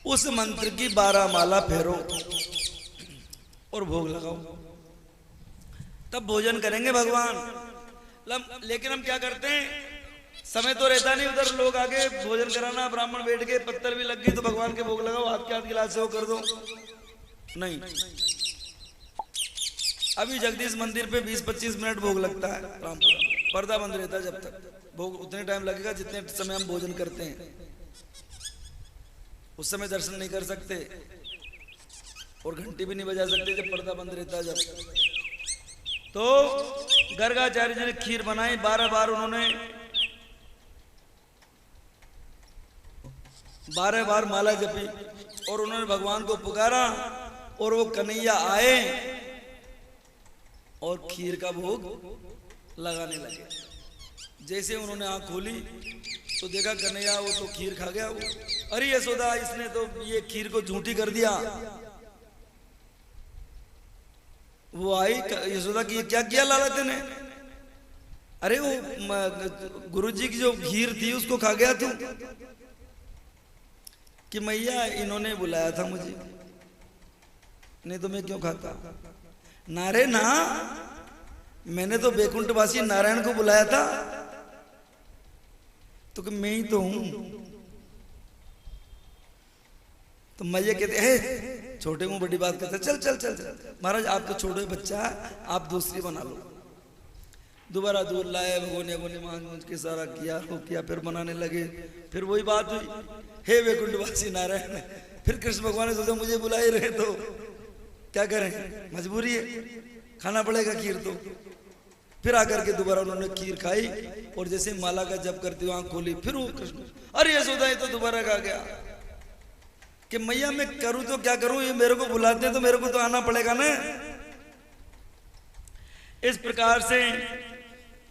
उस मंत्र की 12 माला फेरो और भोग लगाओ, तब भोजन करेंगे भगवान। लेकिन हम क्या करते हैं, समय तो रहता नहीं, उधर लोग आगे भोजन कराना, ब्राह्मण बैठ के, पत्तल भी लग गई तो भगवान के भोग लगाओ, हाथ के हाथ गिलास से वो कर दो। नहीं, अभी जगदीश मंदिर पे 20-25 मिनट भोग लगता है, पर्दा बंद रहता है, जब तक भोग उतने टाइम लगेगा जितने समय हम भोजन करते हैं। उस समय दर्शन नहीं कर सकते और घंटी भी नहीं बजा सकते जब पर्दा बंद रहता है। जब तो गर्गाचार्य जी ने खीर बनाई, 12 बार उन्होंने 12 बार माला जपी और उन्होंने भगवान को पुकारा और वो कन्हैया आए और खीर का भोग लगाने लगे। जैसे उन्होंने आंख खोली तो देखा कन्हैया वो तो खीर खा गया। वो अरे यशोदा, इसने तो ये खीर को झूठी कर दिया। वो आई यशोदा की, क्या किया लाला ने? अरे वो गुरुजी की जो खीर थी उसको खा गया तू। कि मैया इन्होंने बुलाया था मुझे, नहीं तो मैं क्यों खाता? नारे ना, मैंने तो बैकुंठवासी नारायण को बुलाया था, तो कि मैं ही तो हूं। तो मैया कहते हैं छोटे मुंह बड़ी बात करते, चल चल चल चल महाराज, आप तो छोटे बच्चा है, आप दूसरी बना लो। दोबारा दूध लाए, भगोने भगोने मांग के सारा किया, वो किया, फिर बनाने लगे। फिर वही बात हुई, हे वैकुंठवासी नारायण। फिर कृष्ण भगवान ने सोचा मुझे बुला ही रहे तो क्या करें, मजबूरी है, खाना पड़ेगा खीर तो। फिर आकर के दोबारा उन्होंने खीर खाई और जैसे माला का जप करती हुई आंख खोली, फिर वो कृष्ण, अरे यशोदा ये तो दोबारा खा गया। कि मैया मैं करूं तो क्या करूं, ये मेरे को बुलाते हैं तो मेरे को तो आना पड़ेगा ना। इस प्रकार से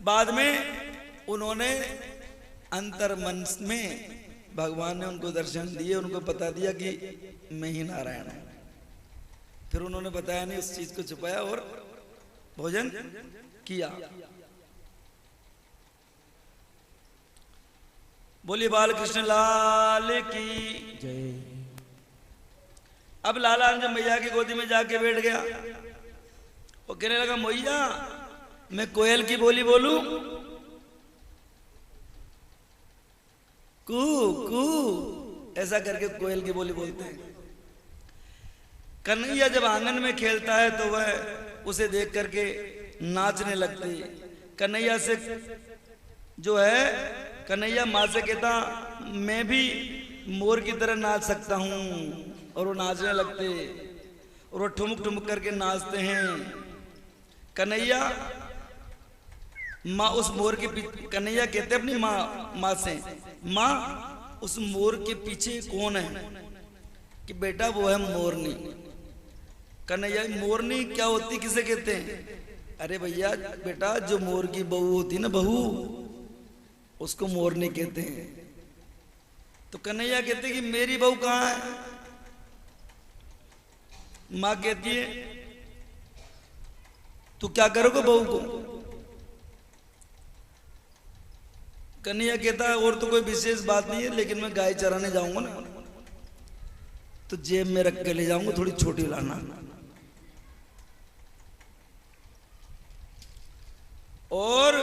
बाद में उन्होंने अंतर मन में भगवान ने उनको दर्शन दिए, उनको बता दिया कि मैं ही नारायण हूं। फिर उन्होंने बताया नहीं, उस चीज को छुपाया और भोजन किया। बोलिए बाल कृष्ण लाल की जय। अब लाला जब मैया की गोदी में जाके बैठ गया, वो कहने लगा मैया मैं कोयल की बोली बोलूं? कू कू ऐसा करके कोयल की बोली बोलते हैं। कन्हैया जब आंगन में खेलता है तो वह उसे देख करके नाचने लगती। कन्हैया से जो है, कन्हैया माँ से कहता मैं भी मोर की तरह नाच सकता हूँ, और वो नाचने लगते और वो ठुमक ठुमक करके नाचते हैं। कन्हैया माँ उस मोर के पीछे, कन्हैया कहते अपनी माँ से, माँ उस मोर के पीछे कौन है? कि बेटा वो है मोरनी। कन्हैया मोरनी क्या होती, किसे कहते हैं? अरे भैया बेटा जो मोर की बहू होती ना, बहू, उसको मोरनी कहते हैं। तो कन्हैया कहते कि मेरी बहू कहाँ है? माँ कहती है तू क्या करोगे बहू को? कन्हैया कहता है और तो कोई विशेष बात नहीं है, लेकिन मैं गाय चराने जाऊंगा ना तो जेब में रख के ले जाऊंगा, थोड़ी छोटी लाना। और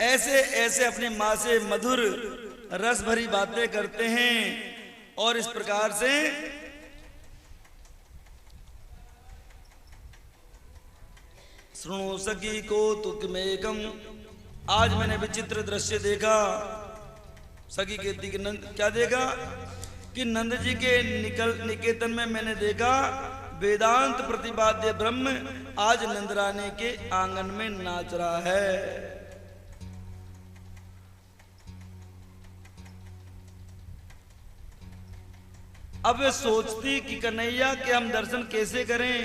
ऐसे ऐसे अपनी माँ से मधुर रस भरी बातें करते हैं। और इस प्रकार से सुनो सखी को तुकमेकम, आज मैंने विचित्र दृश्य देखा। सखी कहती कि नंद क्या देखा? कि नंद जी के निकेतन में मैंने देखा वेदांत प्रतिपाद्य ब्रह्म आज नंदरानी के आंगन में नाच रहा है। अब वे सोचती कि कन्हैया के हम दर्शन कैसे करें,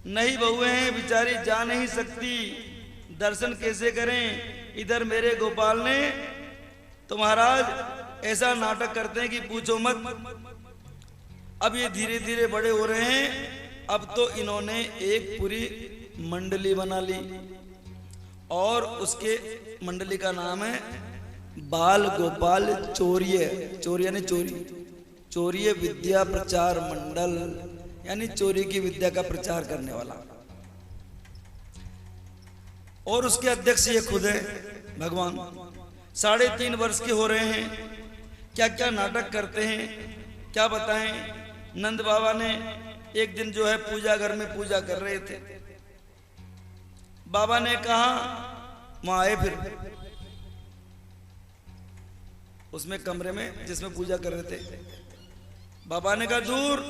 नहीं बहुएं हैं बेचारी जा नहीं सकती, दर्शन कैसे करें। इधर मेरे गोपाल ने तो महाराज ऐसा नाटक करते हैं कि पूछो मत। अब ये धीरे धीरे बड़े हो रहे हैं, अब तो इन्होंने एक पूरी मंडली बना ली और उसके मंडली का नाम है बाल गोपाल चोरिये। चोरिया ने चोरी, चोरीय विद्या प्रचार मंडल, यानी चोरी की विद्या का प्रचार करने वाला। और उसके अध्यक्ष ये खुद है भगवान। 3.5 वर्ष के हो रहे हैं, क्या क्या नाटक करते हैं क्या बताएं। नंद बाबा ने एक दिन जो है पूजा घर में पूजा कर रहे थे, बाबा ने कहा, वहां आए फिर उसमें कमरे में जिसमें पूजा कर रहे थे, बाबा ने कहा दूर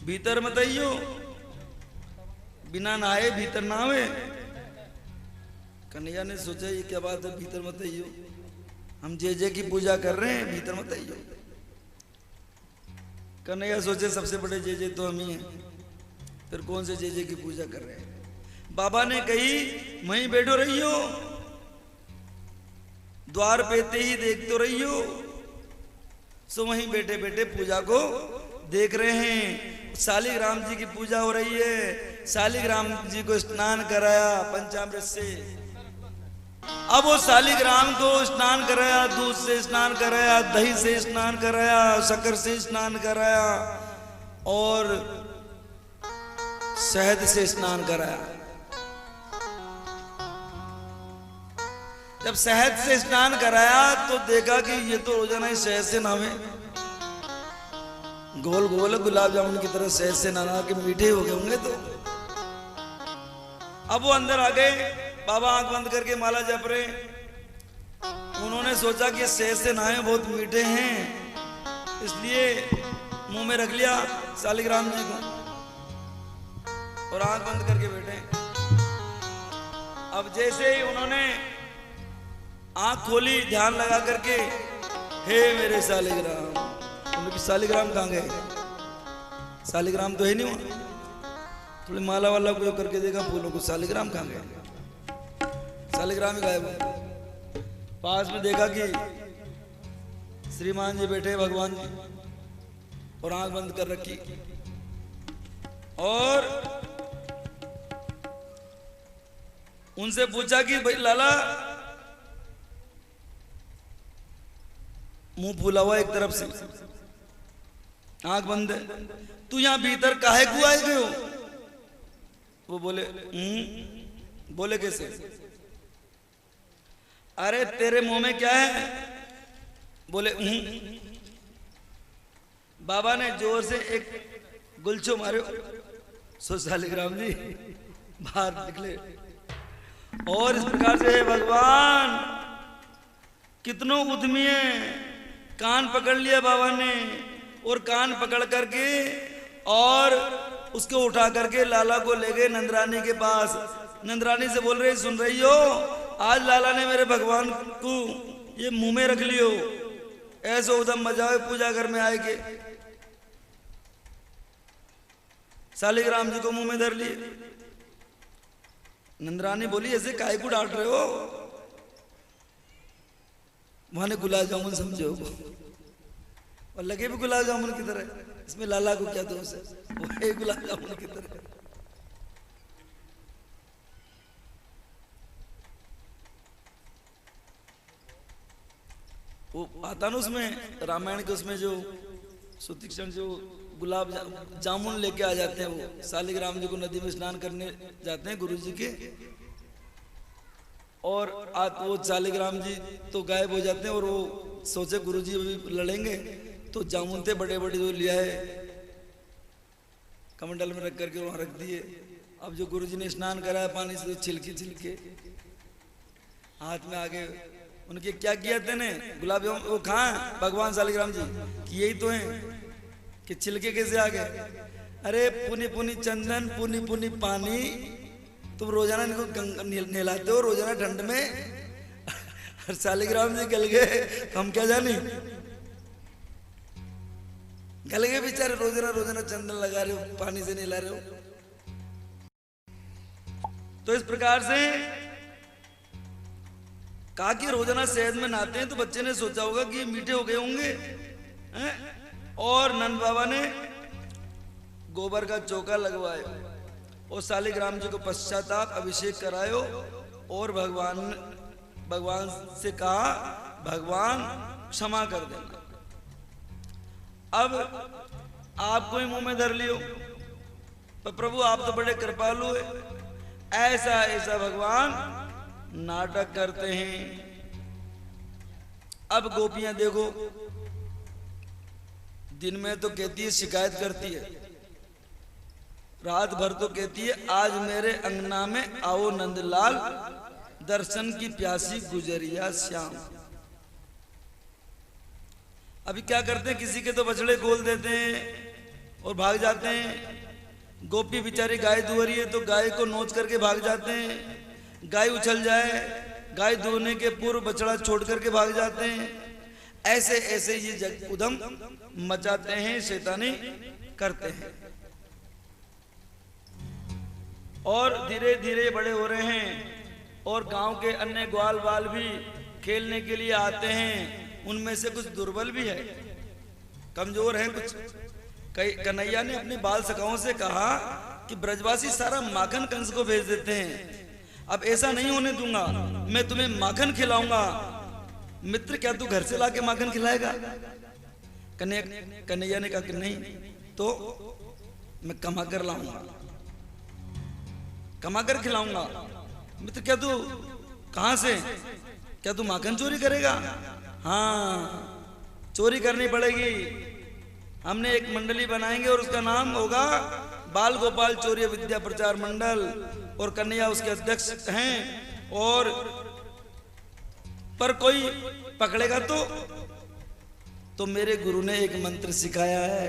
भीतर मत आइयो, बिना नहाए भीतर ना आवे। कन्हैया ने सोचा ये क्या बात है, भीतर मत आइयो, हम जे की पूजा कर रहे हैं, भीतर मत आइयो। कन्हैया सोचे सबसे बड़े जे तो हम ही हैं, फिर कौन से जे की पूजा कर रहे हैं। बाबा ने कही वहीं बैठो रहियो, द्वार पे ही देख तो रहियो। सो वहीं बैठे बैठे पूजा को देख रहे हैं। शालिग्राम जी की पूजा हो रही है, शालिग्राम जी को स्नान कराया पंचामृत से। अब वो शालिग्राम को स्नान कराया, दूध से स्नान कराया, दही से स्नान कराया, शक्कर से स्नान कराया और शहद से स्नान कराया। जब शहद से स्नान कराया तो देखा कि ये तो रोजाना ही शहद से नहावे, गोल गोल गुलाब जामुन की तरह शहद से नहा के मीठे हो गए होंगे। तो अब वो अंदर आ गए, बाबा आंख बंद करके माला जप रहे। उन्होंने सोचा कि शहद से नहाए बहुत मीठे हैं, इसलिए मुंह में रख लिया शालिग्राम जी को और आंख बंद करके बैठे। अब जैसे ही उन्होंने आंख खोली ध्यान लगा करके, हे मेरे शालिग्राम, उनकी शालिग्राम कहाँ गए? शालिग्राम तो है नहीं वहां। थोड़ी माला वाला को करके देखा फूलों को, शालिग्राम कहाँ गए? शालिग्राम ही गायब है। पास में देखा कि श्रीमान जी बैठे भगवान जी और आंख बंद कर रखी, और उनसे पूछा कि भाई लाला, मुंह फूला हुआ एक तरफ से, आंख बंद है, तू यहां भीतर काहे को आए गए हो? वो बोले बोले कैसे? अरे तेरे मुंह में क्या है? बोले बाबा ने जोर से एक गुलछो मारे, सो शालिग्राम जी बाहर निकले। और इस प्रकार से भगवान कितनों उद्यमी है। कान पकड़ लिया बाबा ने, और कान पकड़ करके और उसको उठा करके लाला को ले गए नंदरानी के पास। नंदरानी से बोल रहे, सुन रही हो, आज लाला ने मेरे भगवान को ये मुंह में रख लियो, ऐसा उदम मजा पूजा घर में आए के शालिग्राम जी को मुंह में धर लिए। नंदरानी बोली, ऐसे काहे को डांट रहे हो? वहां गुलाब जामुन समझो, और लगे भी गुलाब जामुन की तरह, इसमें लाला को क्या दोष है? वो है गुलाब जामुन की तरह। वो आता ना उसमें रामायण के, उसमें जो सुतीक्षण जो गुलाब जामुन लेके आ जाते हैं, वो शालिग्राम जी को नदी में स्नान करने जाते हैं गुरु जी के, और वो शालिग्राम जी तो गायब हो जाते हैं। और वो सोचे गुरु जी अभी लड़ेंगे, तो जामुन थे बड़े बड़े जो लिया है कमंडल में रख करके वहां रख दिए। अब जो गुरु जी ने स्नान कराया पानी से, तो छिलके छिलके हाथ में आ गए। उनके क्या किया थे ने गुलाब जामुन, वो कहाँ भगवान शालिग्राम जी कि यही तो हैं कि छिलके कैसे आ गए? अरे पुनी पुनी चंदन, पुनी पुनी पानी, तुम रोजाना इनको नहलाते हो रोजाना ठंड में, शालिग्राम जी गल गए, हम क्या जाने, गल गए बेचारे, रोजाना रोजाना चंदन लगा रहे हो, पानी से नहला रहे हो। तो इस प्रकार से कहा कि रोजाना शहद में नहाते हैं, तो बच्चे ने सोचा होगा कि ये मीठे हो गए होंगे, और नंद बाबा ने गोबर का चौका लगवाया और शालिग्राम जी को पश्चाताप अभिषेक करायो, और भगवान से कहा, भगवान क्षमा कर देना। अब आपको ही मुंह में धर लियो, पर प्रभु आप तो बड़े कृपालु है। ऐसा ऐसा भगवान नाटक करते हैं। अब गोपियां देखो, दिन में तो कहती है शिकायत करती है, रात भर तो कहती है आज मेरे अंगना में आओ नंदलाल, दर्शन की प्यासी गुजरिया श्याम। अभी क्या करते हैं, किसी के तो बछड़े खोल देते हैं और भाग जाते हैं। गोपी बेचारी गाय दुह रही है तो गाय को नोच करके भाग जाते हैं। गाय उछल जाए, गाय दुहने के पूर्व बछड़ा छोड़ करके भाग जाते हैं। ऐसे ऐसे ये जग उधम मचाते हैं, शैतानी करते हैं और धीरे धीरे बड़े हो रहे हैं। और गांव के अन्य ग्वाल बाल भी खेलने के लिए आते हैं। उनमें से कुछ दुर्बल भी है, कमजोर है कुछ। कन्हैया ने अपने बाल सखाओं से कहा कि ब्रजवासी सारा माखन कंस को भेज देते हैं, अब ऐसा नहीं होने दूंगा, मैं तुम्हें माखन खिलाऊंगा। मित्र क्या तू घर से लाके माखन खिलाएगा? कन्हैया ने कहा कि नहीं, तो मैं कमा कर लाऊंगा, कमा कर खिलाऊंगा। मित्र क्या तू कहां से, क्या तू माखन चोरी करेगा? हाँ चोरी करनी पड़ेगी। हमने एक मंडली बनाएंगे और उसका नाम होगा बाल गोपाल चौर्य विद्या प्रचार मंडल, और कन्हैया उसके अध्यक्ष हैं। और पर कोई पकड़ेगा तो मेरे गुरु ने एक मंत्र सिखाया है,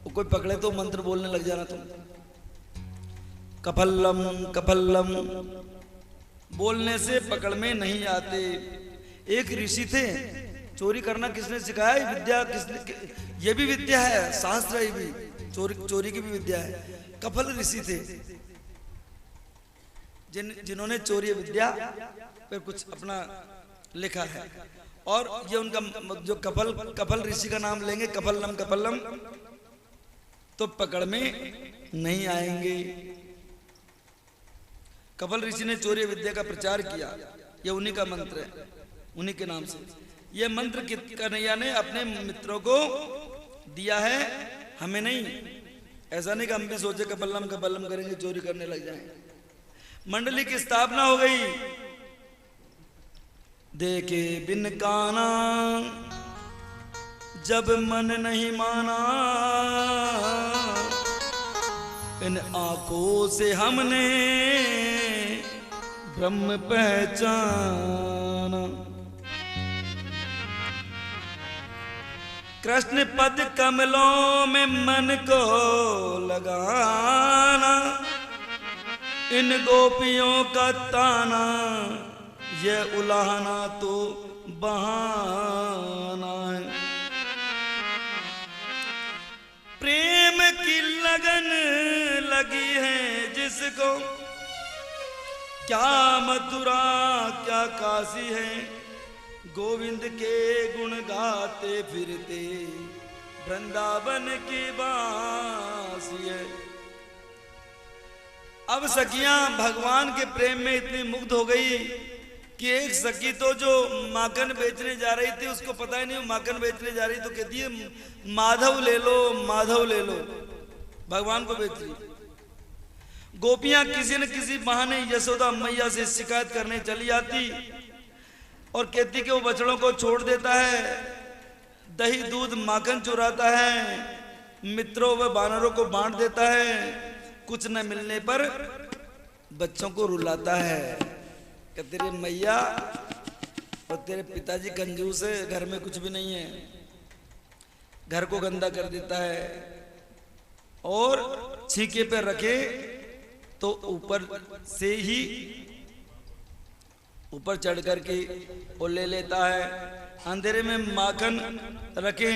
वो कोई पकड़े तो मंत्र बोलने लग जाना तुम। कफल्लम कफल्लम बोलने से पकड़ में नहीं आते। एक ऋषि थे, चोरी करना किसने सिखाया? विद्या किसने? ये भी विद्या है, शास्त्र है भी, चोरी की भी विद्या है। कफल ऋषि थे जिन्होंने चोरी विद्या पर कुछ अपना लिखा है। और ये उनका जो कफल ऋषि का नाम लेंगे, कफल्लम कफल्लम, तो पकड़ में नहीं आएंगे। कफल ऋषि ने चोरी विद्या का प्रचार किया, ये उन्हीं का मंत्र है, उन्हीं के नाम से। ये मंत्र कन्हैया ने अपने मित्रों को दिया है, हमें नहीं। ऐसा नहीं कि हम भी सोचे कपल्लम कपल्लम करेंगे, चोरी करने लग जाएंगे। मंडली की स्थापना हो गई। देखे बिन काना जब मन नहीं माना, इन आंखों से हमने ब्रह्म पहचाना। कृष्ण पद कमलों में मन को लगाना, इन गोपियों का ताना ये उलाहना तो बहाना है। प्रेम की लगन लगी है जिसको, क्या मथुरा क्या काशी है, गोविंद के गुण गाते फिरते वृंदावन की बासी है। अब सखियां भगवान के प्रेम में इतनी मुग्ध हो गई कि एक सखी तो जो माखन बेचने जा रही थी, उसको पता ही नहीं माखन बेचने जा रही, तो कहती है माधव ले लो, माधव ले लो, भगवान को बेच रही। गोपियां किसी न किसी बहाने यशोदा मैया से शिकायत करने चली आती और कहती कि वो बछड़ों को छोड़ देता है, दही दूध माखन चुराता है, मित्रों व बानरों को बांट देता है, कुछ न मिलने पर बच्चों को रुलाता है। कि तेरे मैया और तेरे पिताजी कंजूस है, घर में कुछ भी नहीं है, घर को गंदा कर देता है, और छीके पे रखे तो ऊपर से ही ऊपर चढ़ करके वो ले लेता है, अंधेरे में माखन रखे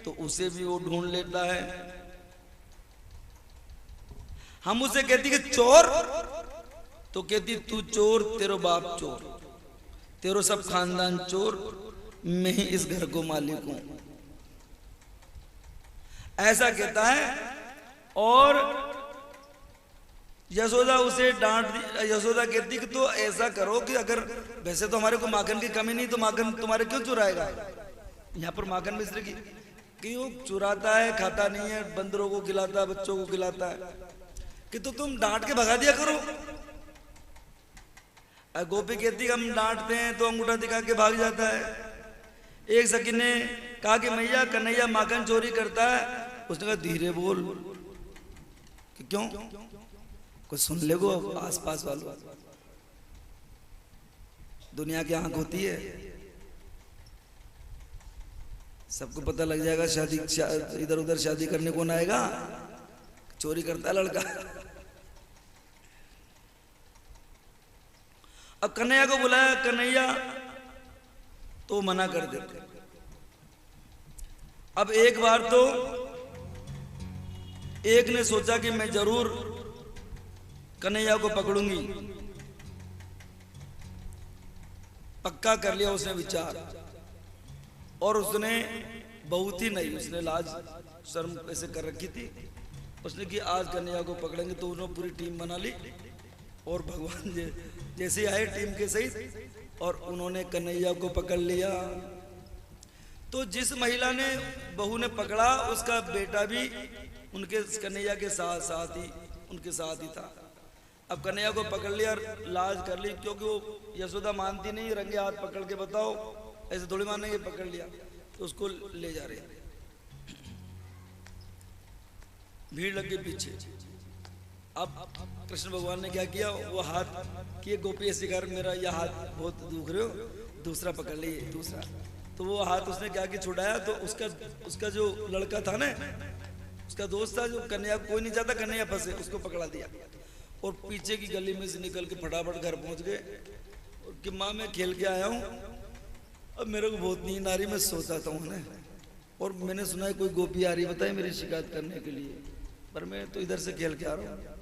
तो उसे भी वो ढूंढ लेता है। हम उसे कहती कि चोर, तो कहती तू चोर, तेरो बाप चोर, तेरो सब खानदान चोर, मैं ही इस घर को मालिक हूं, ऐसा कहता है। और यशोदा उसे डांट दी। यशोदा कहती कि तो ऐसा करो कि अगर वैसे तो हमारे को माखन की कमी नहीं, तो माखन तुम्हारे क्यों चुराएगा, यहां पर माखन मिश्र की कि वो चुराता है, खाता नहीं है, बंदरों को खिलाता है, बच्चों को खिलाता है, कि तो तुम डांट के भगा दिया करो। गोपी कहती हम डांटते हैं तो अंगूठा दिखा के भाग जाता है। एक सखी ने कहा कि मैया कन्हैया माखन चोरी करता है। उसने कहा धीरे बोल, कि क्यों, कुछ सुन ले गो आस पास वालों, दुनिया की आंख होती है, सबको पता लग जाएगा। शादी इधर उधर शादी करने कौन आएगा, चोरी करता है लड़का। अब कन्हैया को बुलाया, कन्हैया तो मना कर देते। अब एक बार तो एक ने सोचा कि मैं जरूर कन्हैया को पकड़ूंगी, पक्का कर लिया उसने विचार, और उसने बहुत ही नहीं, उसने लाज शर्म ऐसे कर रखी थी, उसने कि आज कन्हैया को पकड़ेंगे। तो उन्होंने पूरी टीम बना ली और भगवान जैसे आए टीम के सहित, और उन्होंने कन्हैया को पकड़ लिया। तो जिस महिला ने बहू ने पकड़ा, उसका बेटा भी उनके कन्हैया के साथ ही उनके साथ ही था। अब कन्हैया को पकड़ लिया और लाज कर ली, क्योंकि वो यशोदा मानती नहीं, रंगे हाथ पकड़ के बताओ, ऐसे थोड़ी मानेंगे, पकड़ लिया। तो उसको ले जा रहे, भीड़ लग गई पीछे। अब कृष्ण भगवान ने क्या किया, वो हाथ किए, गोपी ऐसे कर, मेरा यह हाथ बहुत दुख रहे हो, दूसरा पकड़ लिए, दूसरा। तो वो हाथ उसने क्या कि छुड़ाया, तो उसका जो लड़का था ना, उसका दोस्त था, जो कन्हैया, कोई नहीं चाहता कन्हैया फंसे, उसको पकड़ा दिया। और पीछे की गली में से निकल के फटाफट घर पहुंच गए, कि माँ मैं खेल के आया हूँ, अब मेरे को बहुत नींद आ रही, मैं सो जाता हूँ ना, और मैंने सुना है कोई गोपी आ रही, बताए मेरी शिकायत करने के लिए, पर मैं तो इधर से खेल के आ रहा हूँ।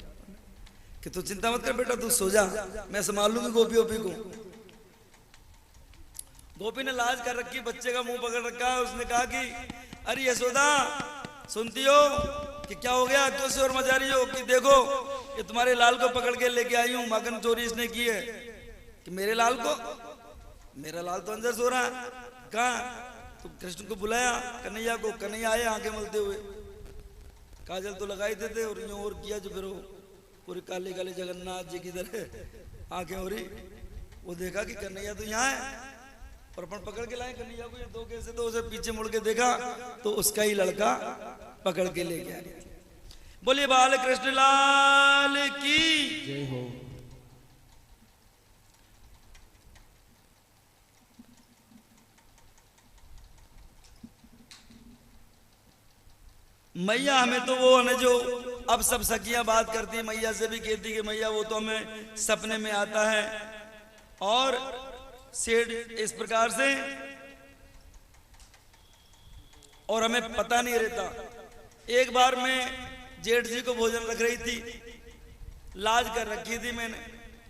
कि तू चिंता मत कर बेटा, तू सो जा, मैं संभाल लूंगी गोपी ओपी को। गोपी ने लाज कर रखी, बच्चे का मुंह पकड़ रखा है। उसने कहा कि अरे यशोदा सुनती हो कि क्या हो गया, क्यों शोर मचा रही हो, कि देखो ये तुम्हारे लाल को पकड़ के लेके आई हूँ, माखन चोरी इसने की है। कि मेरे लाल को, मेरा लाल तो अंदर सो रहा है। कहाँ? तो कृष्ण को बुलाया, कन्हैया को। कन्हैया आए आंखें मलते हुए, काजल तो लगाई देते और यूं और किया जो फिर वो पूरे काले काले जगन्नाथ जी की तरह आंखें हो रही। वो देखा कि कन्हैया तो यहाँ है, और अपन पकड़ के लाए कन्हैया को, ये दो कैसे, तो उसे पीछे मुड़ के देखा तो उसका ही लड़का पकड़ के ले गया। बोलिए बाल कृष्ण लाल की जय हो। मैया हमें तो वो है जो अब सब सखियां बात करती है, मैया से भी कहती कि मैया वो तो हमें सपने में आता है, और सेठ इस प्रकार से, और हमें पता नहीं रहता। एक बार मैं जेठ जी को भोजन रख रही थी, लाज कर रखी थी मैंने,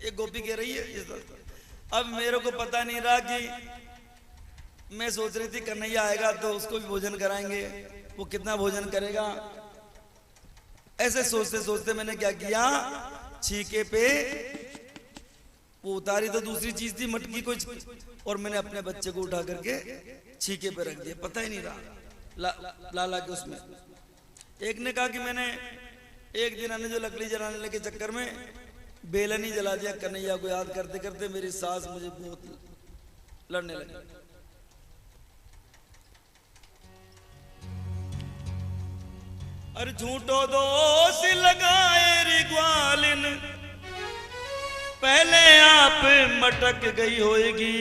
एक गोपी कह रही है इस तरह। अब मेरे को पता नहीं रहा कि मैं सोच रही थी कन्हैया आएगा तो उसको भी भोजन कराएंगे, वो कितना भोजन करेगा। ऐसे सोचते सोचते मैंने क्या किया, छीके पे वो उतारी तो दूसरी चीज थी, मटकी कुछ, और मैंने अपने बच्चे को उठा करके छीके पे रख दिया, पता ही नहीं रहा ला के उसमें। एक ने कहा कि मैंने एक दिन अन्य जो लकड़ी जलाने के चक्कर में बेलन ही जला दिया, कन्हैया को याद करते करते मेरी सास मुझे बहुत लड़ने लगी। अरे झूठो दोष लगाए रे ग्वालिन, पहले आप मटक गई होएगी।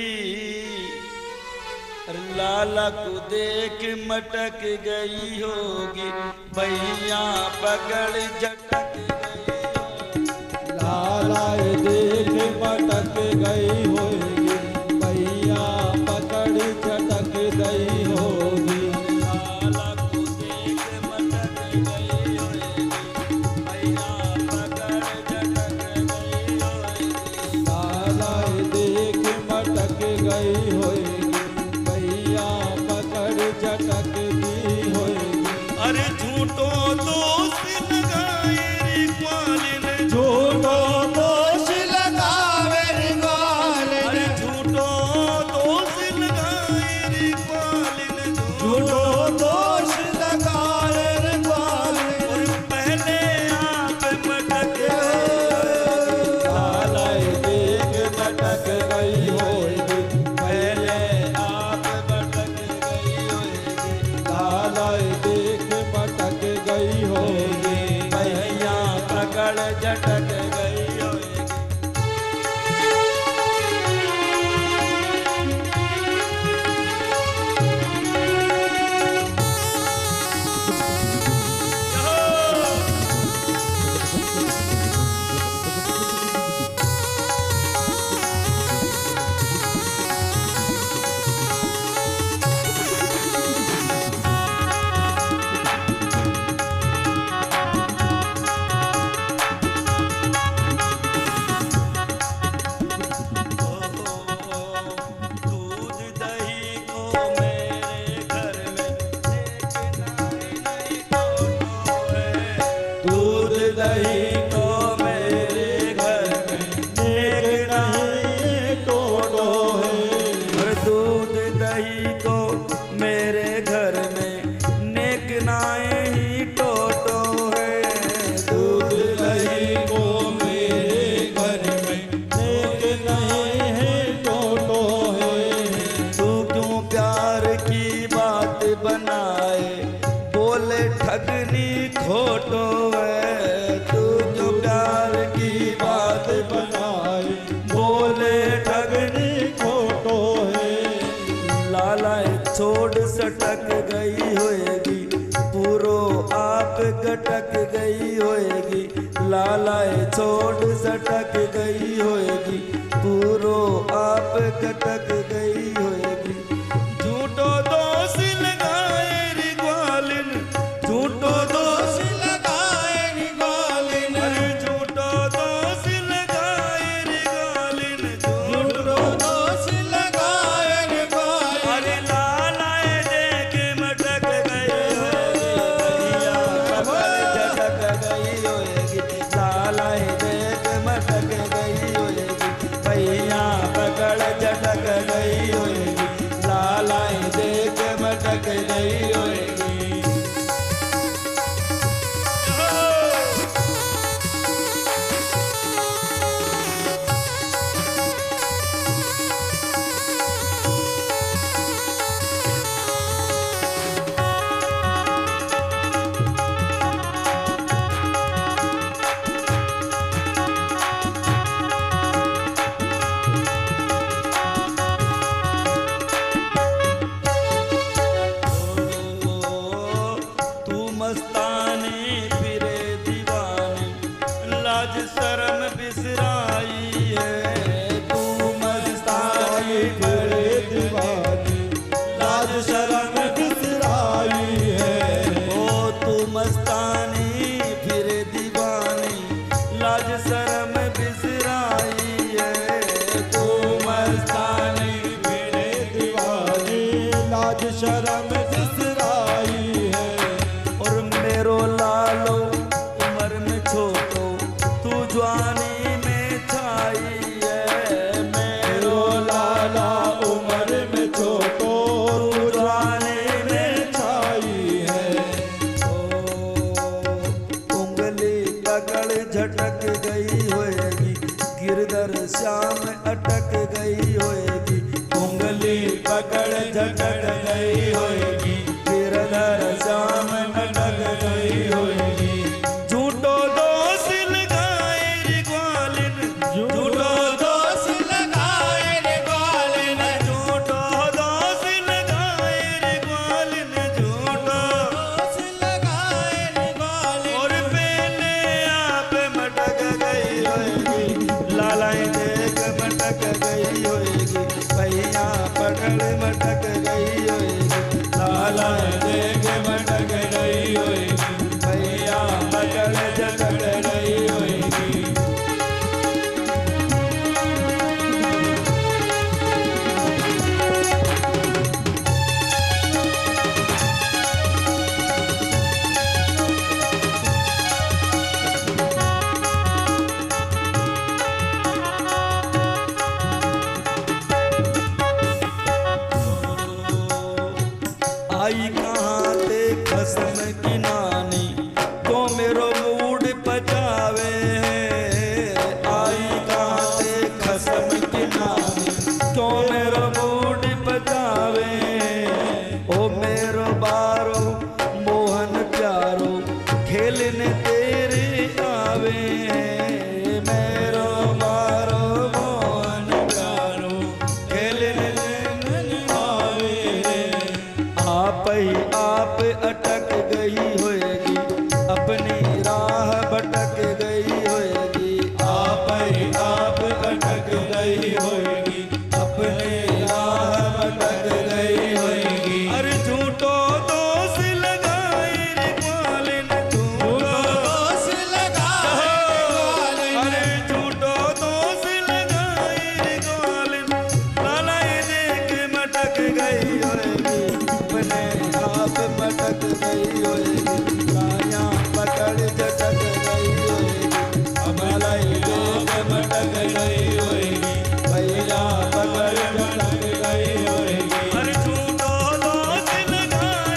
अरे लाला को देख मटक गई होगी, भैया पकड़ झटक गई होगी। लाला देख मटक गई होगी, भैया पकड़ झटक गई होगी। लाला को देख मटक गई होगी, भैया पकड़ झटक गई होगी। लाला देख मटक गई होगी, भैया पकड़ झटक दी होगी। अरे झूठो दोष लगाए रे ग्वालिन, झूठो दोष लगावे रे ग्वालिन, अरे झूठो दोष लगाए रे ग्वालिन, झूठो दोष घर में नेक नाए ही टोटो है। दूध नहीं को मेरे घर में नेक नहीं है टोटो है। तू क्यों प्यार की बात बनाए बोले ठगनी खोटो है। तू क्यों प्यार की बात बनाए बोले ठगनी खोटो है। लालाए छोड़ सटक गई होएगी पूरो आप गटक गई होएगी। लालाए छोड़ सटक गई होएगी पूरो आप गटक गई होएगी। झूठो दोष लगाए रे ग्वालिन, झूठो दोष लगाए रे ग्वालिन, झूठो दोष लगाए रे ग्वालिन, झूठो दोष लगाए रे ग्वालिन। अरे लालाए देख मटक गई होएगी भैया पकड़ झटक गई होएगी। लालाए देख मटक गई होएगी भैया पकड़ झटक गई होएगी। लालाए देख मटक गई होएगी। तू मस्तानी फिरे दीवानी लाज शर्म बिसराई है। तू मस्तानी फिरे दीवानी लाज शर्म बिसराई है। ओ तू मस्तानी फिरे दीवानी लाज शर्म बिसराई है। तू मस्तानी फिरे दीवानी लाज शर्म बिसराई है। और मेरो लालो उम्र में छोटो तू जवानी में छाई है। मेरो लाला उम्र में छोटो तू जवानी में छाई है। उंगली पकड़ झटक गई होएगी गिरधर श्याम अटक गई होएगी। उंगली पकड़ झटक गई होएगी गिरधर श्याम अटक गई होएगी। झूठो दोष लगाए रे ग्वालिन, झूठो दोष लगाए रे ग्वालिन, झूठो दोष लगाए रे ग्वालिन, झूठो दोष लगाए रे ग्वालिन। और पहले आप मटक गई होएगी। लालाए देख मटक गई होएगी भैया पकड़ मटक गई होएगी। लालाए देख मटक गई होएगी भैया पकड़ झटक गई होएगी। आई कहाँ ते खसम की नानी तो मेरो मूड पचावे है। आई कहाँ ते खसम की नानी तो मेरो मूड पचावे। ओ मेरो बारो मोहन प्यारो खेलने तेरे आवे। मेरो बारो मोहन प्यारो खेलने तेरे आवे। आप ही आप अटक गई होएगी अपनी राह भटक गई होएगी। आप ही आप अटक गई होएगी अपनी राह भटक गई होएगी। अरे झूठो दोष लगाए रे ग्वालिन, झूठो दोष लगाए रे ग्वालिन, अरे झूठो दोष लगाए रे ग्वालिन। लालाए देख मटक गई होएगी अपने आप मटक गई होएगी। काया पकड़ झटक गई होएगी हमारी देख मटक गई होएगी भैया पकड़ झटक गई होएगी। अरे झूठो दोष लगाए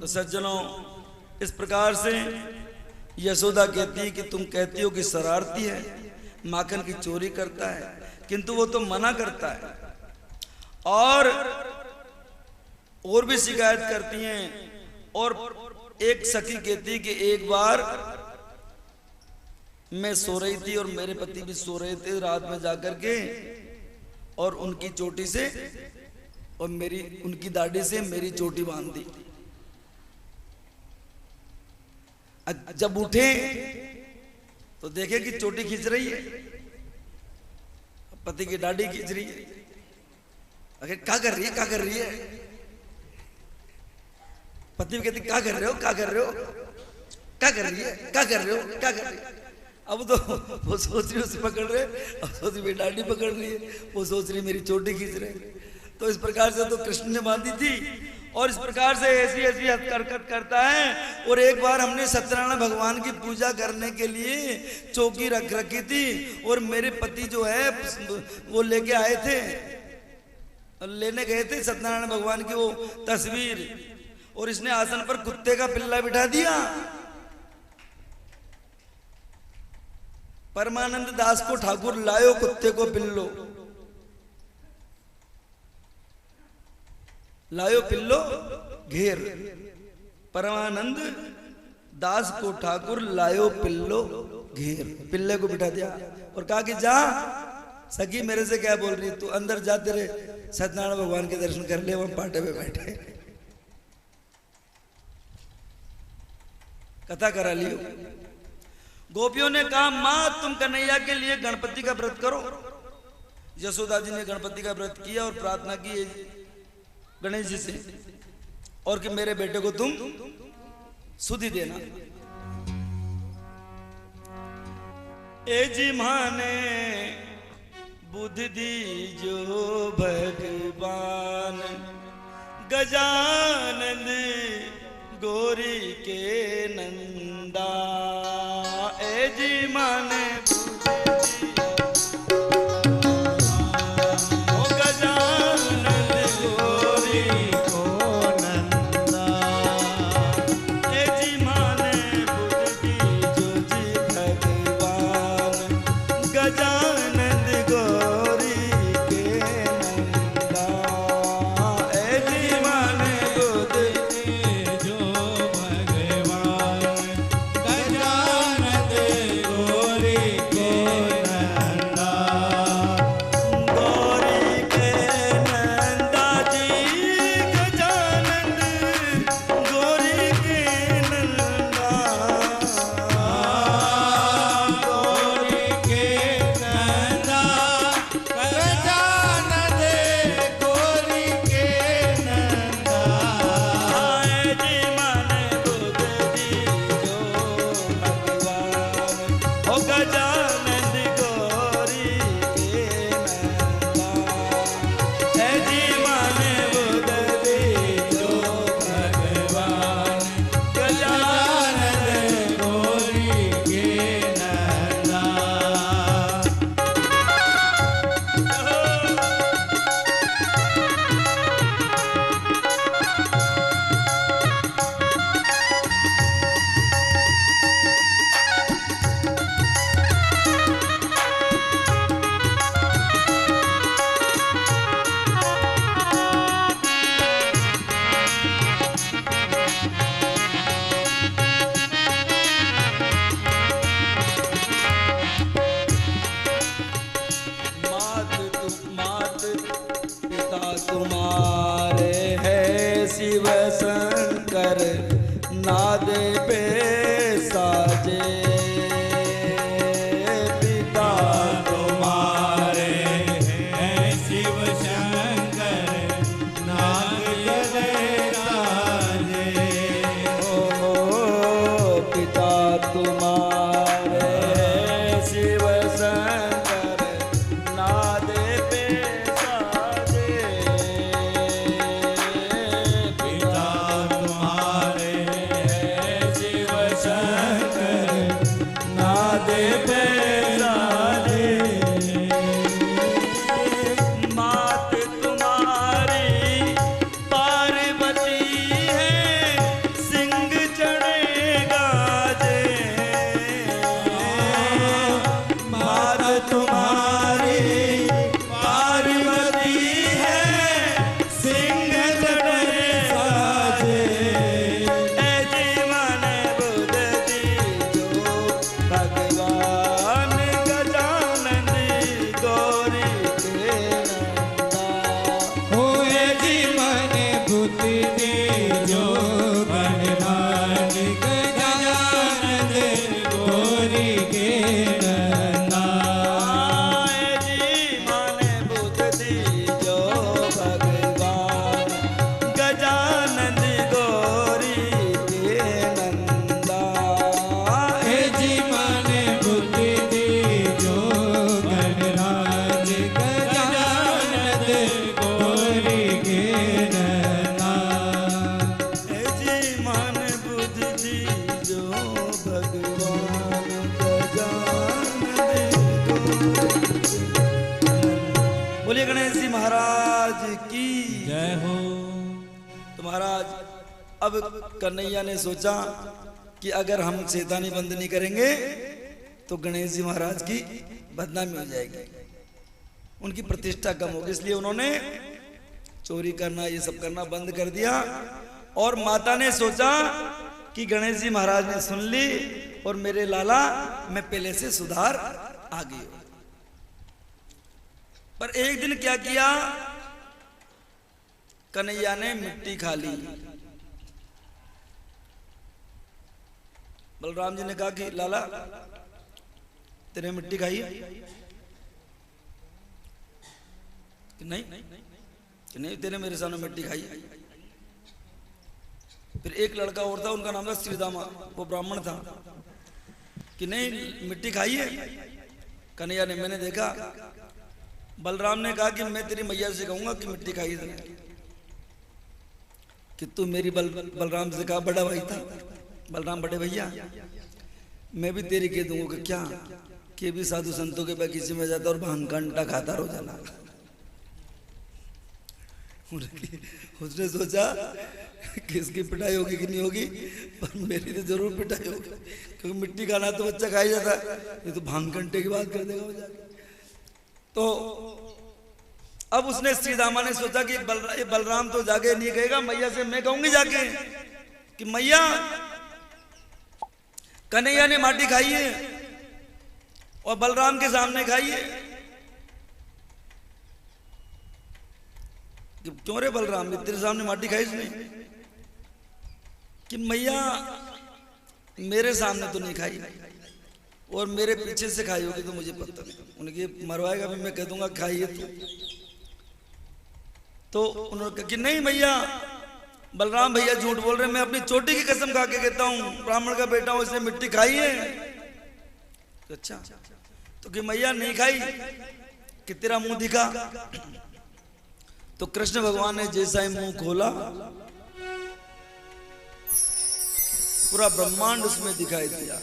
सज्जनों, इस प्रकार से यशोदा कहती है कि तुम कहती हो कि शरारती है, माखन की चोरी करता है, किंतु वो तो मना करता है। और भी शिकायत करती हैं। और एक सखी कहती है कि एक बार मैं सो रही थी और मेरे पति भी सो रहे थे रात में जाकर के, और उनकी चोटी से और उनकी दाढ़ी से मेरी चोटी बांध दी। जब उठे तो देखे कि चोटी खींच रही है, पति की दाढ़ी खींच रही है। अरे क्या कर रही है, क्या कर रही है? पति भी कहती क्या कर रहे हो, क्या कर रहे हो, क्या कर रही है, क्या कर रहे हो, क्या कर रही है? अब तो वो सोच रही उसे पकड़ रहे, अब सोच रही मेरी दाढ़ी पकड़ रही है, वो सोच रही मेरी चोटी खींच रहे। तो इस प्रकार से तो कृष्ण ने बांधी थी, और इस प्रकार से ऐसी ऐसी हरकत करता है। और एक बार हमने सत्यनारायण भगवान की पूजा करने के लिए चौकी रख रखी थी, और मेरे पति जो है वो लेके आए थे, लेने गए थे सत्यनारायण भगवान की वो तस्वीर, और इसने आसन पर कुत्ते का पिल्ला बिठा दिया। परमानंद दास को ठाकुर लायो कुत्ते को पिल्लो, लायो पिल्लो घेर। परमानंद दास को ठाकुर लायो पिल्लो घेर, पिल्ले को बिठा दिया और कहा कि जा सखी मेरे से क्या बोल रही, तू अंदर जा, तेरे सत्यनारायण भगवान के दर्शन कर ले, वहां पाटे पे बैठे। कथा करा लियो। गोपियों ने कहा मां तुम कन्हैया के लिए गणपति का व्रत करो। यशोदा जी ने गणपति का व्रत किया और प्रार्थना की गणेश जी से, और कि मेरे बेटे को तुम सुधि देना। ए जी माने बुद्धि दी जो भगवान, गजानंद गोरी के नंदा। ए जी माने महाराज अब कन्हैया ने सोचा कि अगर हम शैतानी बंद नहीं करेंगे तो गणेश जी महाराज की बदनामी हो जाएगी, उनकी प्रतिष्ठा कम होगी। इसलिए उन्होंने चोरी करना ये सब करना बंद कर दिया। और माता ने सोचा कि गणेश जी महाराज ने सुन ली और मेरे लाला मैं पहले से सुधार आ गई। पर एक दिन क्या किया, कन्हैया ने मिट्टी खा ली। बलराम जी ने कहा कि लाला तेरे मिट्टी खाई है कि नहीं? कि नहीं तेरे मेरे सामने मिट्टी खाई। फिर एक लड़का और था, उनका नाम था श्रीदामा, वो ब्राह्मण था, कि नहीं मिट्टी खाई है। कन्हैया ने, मैंने देखा। बलराम ने कहा कि मैं तेरी मैया से कहूंगा कि मिट्टी खाई है कि तू मेरी बलराम से कहा, बड़ा भाई था बलराम, बड़े भैया मैं भी तेरी कह दूंगा कि क्या कि भी साधु संतों के बगीचे में जाता और भांग का अंटा खाता रोजाना। उसने सोचा कि इसकी पिटाई होगी कि नहीं होगी, पर मेरी तो जरूर पिटाई होगी, क्योंकि मिट्टी खाना तो बच्चा खा ही जाता है, ये तो भांग घंटे की बात कर देगा वो जाके। तो अब उसने श्रीदामा ने सोचा कि बलराम तो जाके नहीं कहेगा, मैया से मैं कहूंगी जाके कि मैया कन्हैया ने माटी खाई है और बलराम के सामने खाई है। क्यों रे बलराम, तेरे सामने माटी खाई इसने? कि मैया मेरे सामने तो नहीं खाई और मेरे पीछे से खाई होगी तो मुझे पता नहीं, उनकी मरवाएगा भी मैं कह दूंगा खाई है तो उन्होंने कहा कि नहीं मैया, बलराम भैया झूठ बोल रहे हैं, मैं अपनी चोटी की कसम खा के कहता हूं, ब्राह्मण का बेटा हूं, इसने मिट्टी खाई है। तो अच्छा, तो कि मैया नहीं खाई, कि तेरा मुंह दिखा। तो कृष्ण भगवान ने जैसा ही मुंह खोला, पूरा ब्रह्मांड उसमें दिखाई दिया,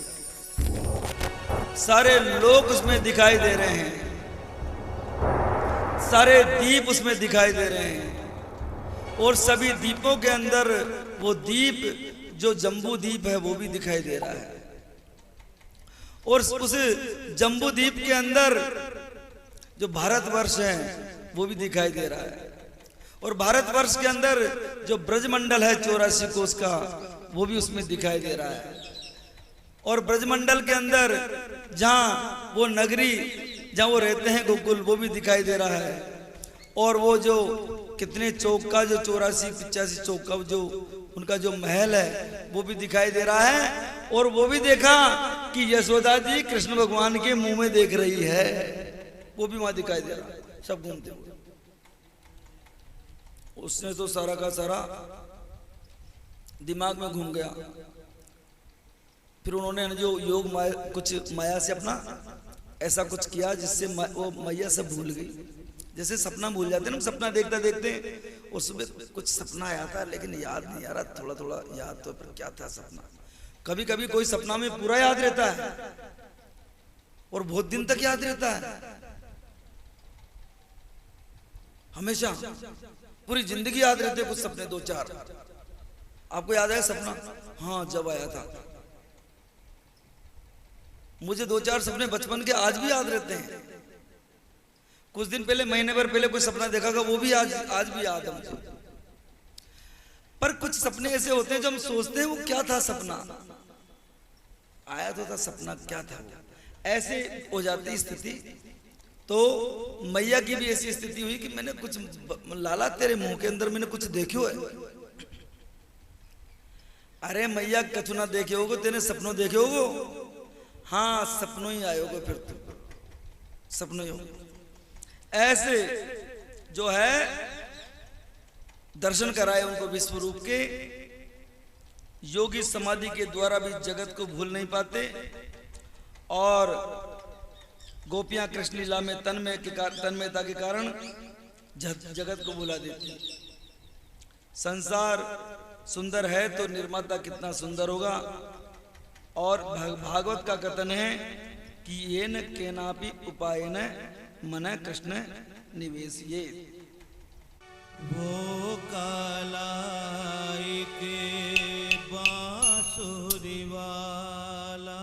सारे लोग उसमें दिखाई दे रहे हैं, सारे दीप उसमें दिखाई दे रहे हैं, और सभी दीपों के अंदर वो दीप जो जम्बू दीप है वो भी दिखाई दे रहा है, और उस जम्बू दीप के अंदर जो भारतवर्ष है वो भी दिखाई दे रहा है, और भारतवर्ष के अंदर जो ब्रजमंडल है 84 कोस का वो भी उसमें दिखाई दे रहा है, और ब्रजमंडल के अंदर जहां वो नगरी जहां वो रहते हैं गोकुल वो भी दिखाई दे रहा है, और वो जो कितने चौक का जो 84-85 चौक का जो उनका जो महल है वो भी दिखाई दे रहा है, और वो भी देखा कि यशोदा जी कृष्ण भगवान के मुंह में देख रही है, वो भी वहां दिखाई दे रहा है, सब घूमते हुए। उसने तो सारा का सारा दिमाग में घूम गया। फिर उन्होंने जो योग कुछ माया से अपना ऐसा कुछ किया जिससे वो मैया सब भूल गई, जैसे सपना भूल जाते हैं ना, सपना देखते देखते और सुबह कुछ सपना आया था लेकिन याद नहीं आ रहा, थोड़ा थोड़ा याद तो, पर क्या था सपना। कभी कभी कोई सपना में पूरा याद रहता है और बहुत दिन तक याद रहता है, हमेशा पूरी जिंदगी याद रहते हैं कुछ सपने, 2-4। आपको याद है सपना? हाँ, जब आया था। मुझे 2-4 सपने बचपन के आज भी याद रहते हैं। कुछ दिन पहले, महीने भर पहले कोई सपना देखा था, वो भी आज भी याद है मुझे। पर कुछ सपने ऐसे होते हैं जो हम सोचते हैं वो क्या था सपना, आया तो था सपना, क्या था वो, ऐसे हो जाती स्थिति। तो मैया की भी ऐसी स्थिति हुई कि मैंने कुछ, लाला तेरे मुंह के अंदर मैंने कुछ देखो है। अरे मैया कछु ना देखे होगो, तेने सपनों देखे होगो? हाँ, सपनों ही आए होगे, फिर तो सपनों ही होगे। ऐसे जो है दर्शन कराए उनको विश्व रूप के। योगी समाधि के द्वारा भी जगत को भूल नहीं पाते, और गोपियां कृष्ण लीला में तन्मयता के कारण जगत को भुला देती हैं। संसार सुंदर है तो निर्माता कितना सुंदर होगा। और भागवत का कथन है कि ये न केनापि उपायन मन कृष्ण निवेशिये। वो कालाई के बांसुरी वाला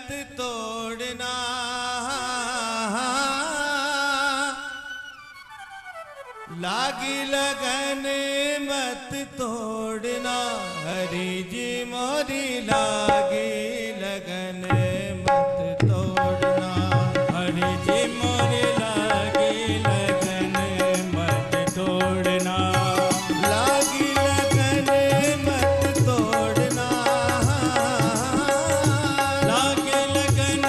मत तोड़ना, लागी लगन मत तोड़ना, हरि जी मोरी लागी लगन मत तोड़ना, हरि जी मोरी लागी लगन मत तोड़ना, लागी लगन मत तोड़ना, लागी लगन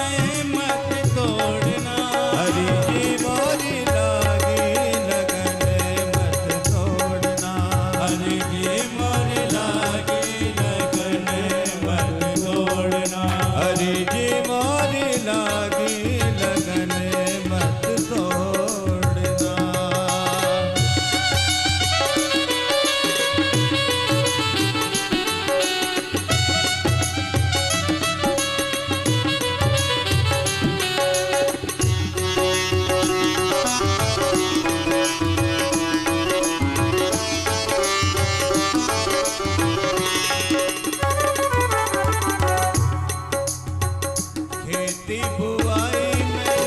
मत तोड़ना, हरि जी मोरी लागी लगन मत तोड़ना, हरि जी मोरी लागी लगन मत तोड़ना, हरि जी मोरी लागी लगन मत तोड़ना। खेती बुआई में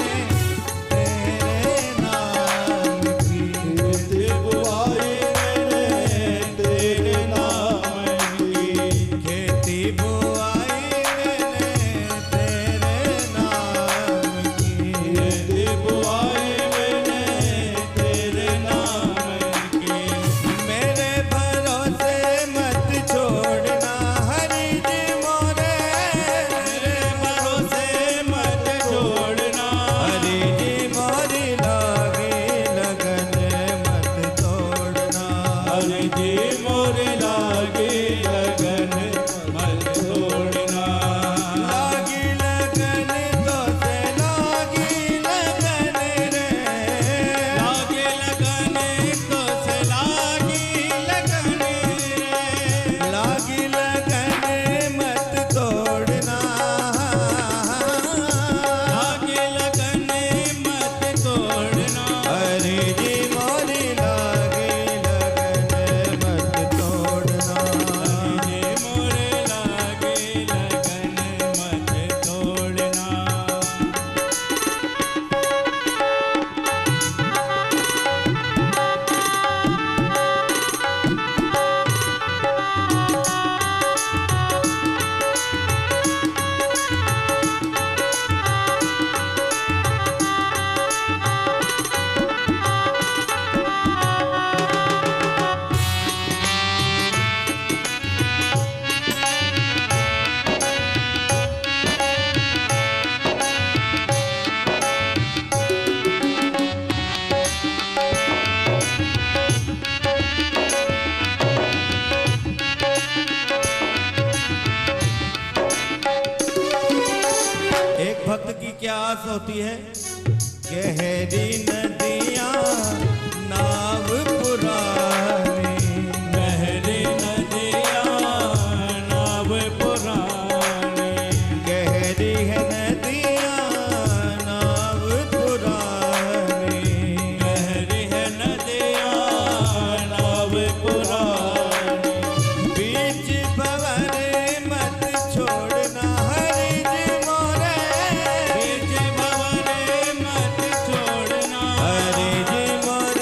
तेरे नाम की, खेती बुआई में तेरे नाम की, खेती बुआई में तेरे नाम की, खेती बुआई में तेरे नाम की, मेरे भरोसे मत छोड़ना, हरि जी मोरे मेरे भरोसे मत छोड़ना, हरि जी मोरी लागी लगन मत तोड़ना, हरि जी मोरी लागी लगन मत तोड़ना, लागी लगन तो से लागी लगन रे, लागी लगन तो से लागी लगन रे, लागी लगन मत तोड़ना, लागी लगन मत तोड़ना, हरि जी मोरी लागी लगन मत तोड़ना, हरि जी मोरी लागी लगन मत तोड़ना। एक भक्त की क्या आस होती है? गहरी नदियाँ नाव पुरानी, गहरी नदियाँ नाव पुरानी, गहरी है नदियाँ नाव पुरानी, गहरी है नदियाँ नाव पुरानी, बीच भंवर मत छोड़ना, हरि जी मोरे बीच भंवर मत छोड़ना, हरि जी मोरे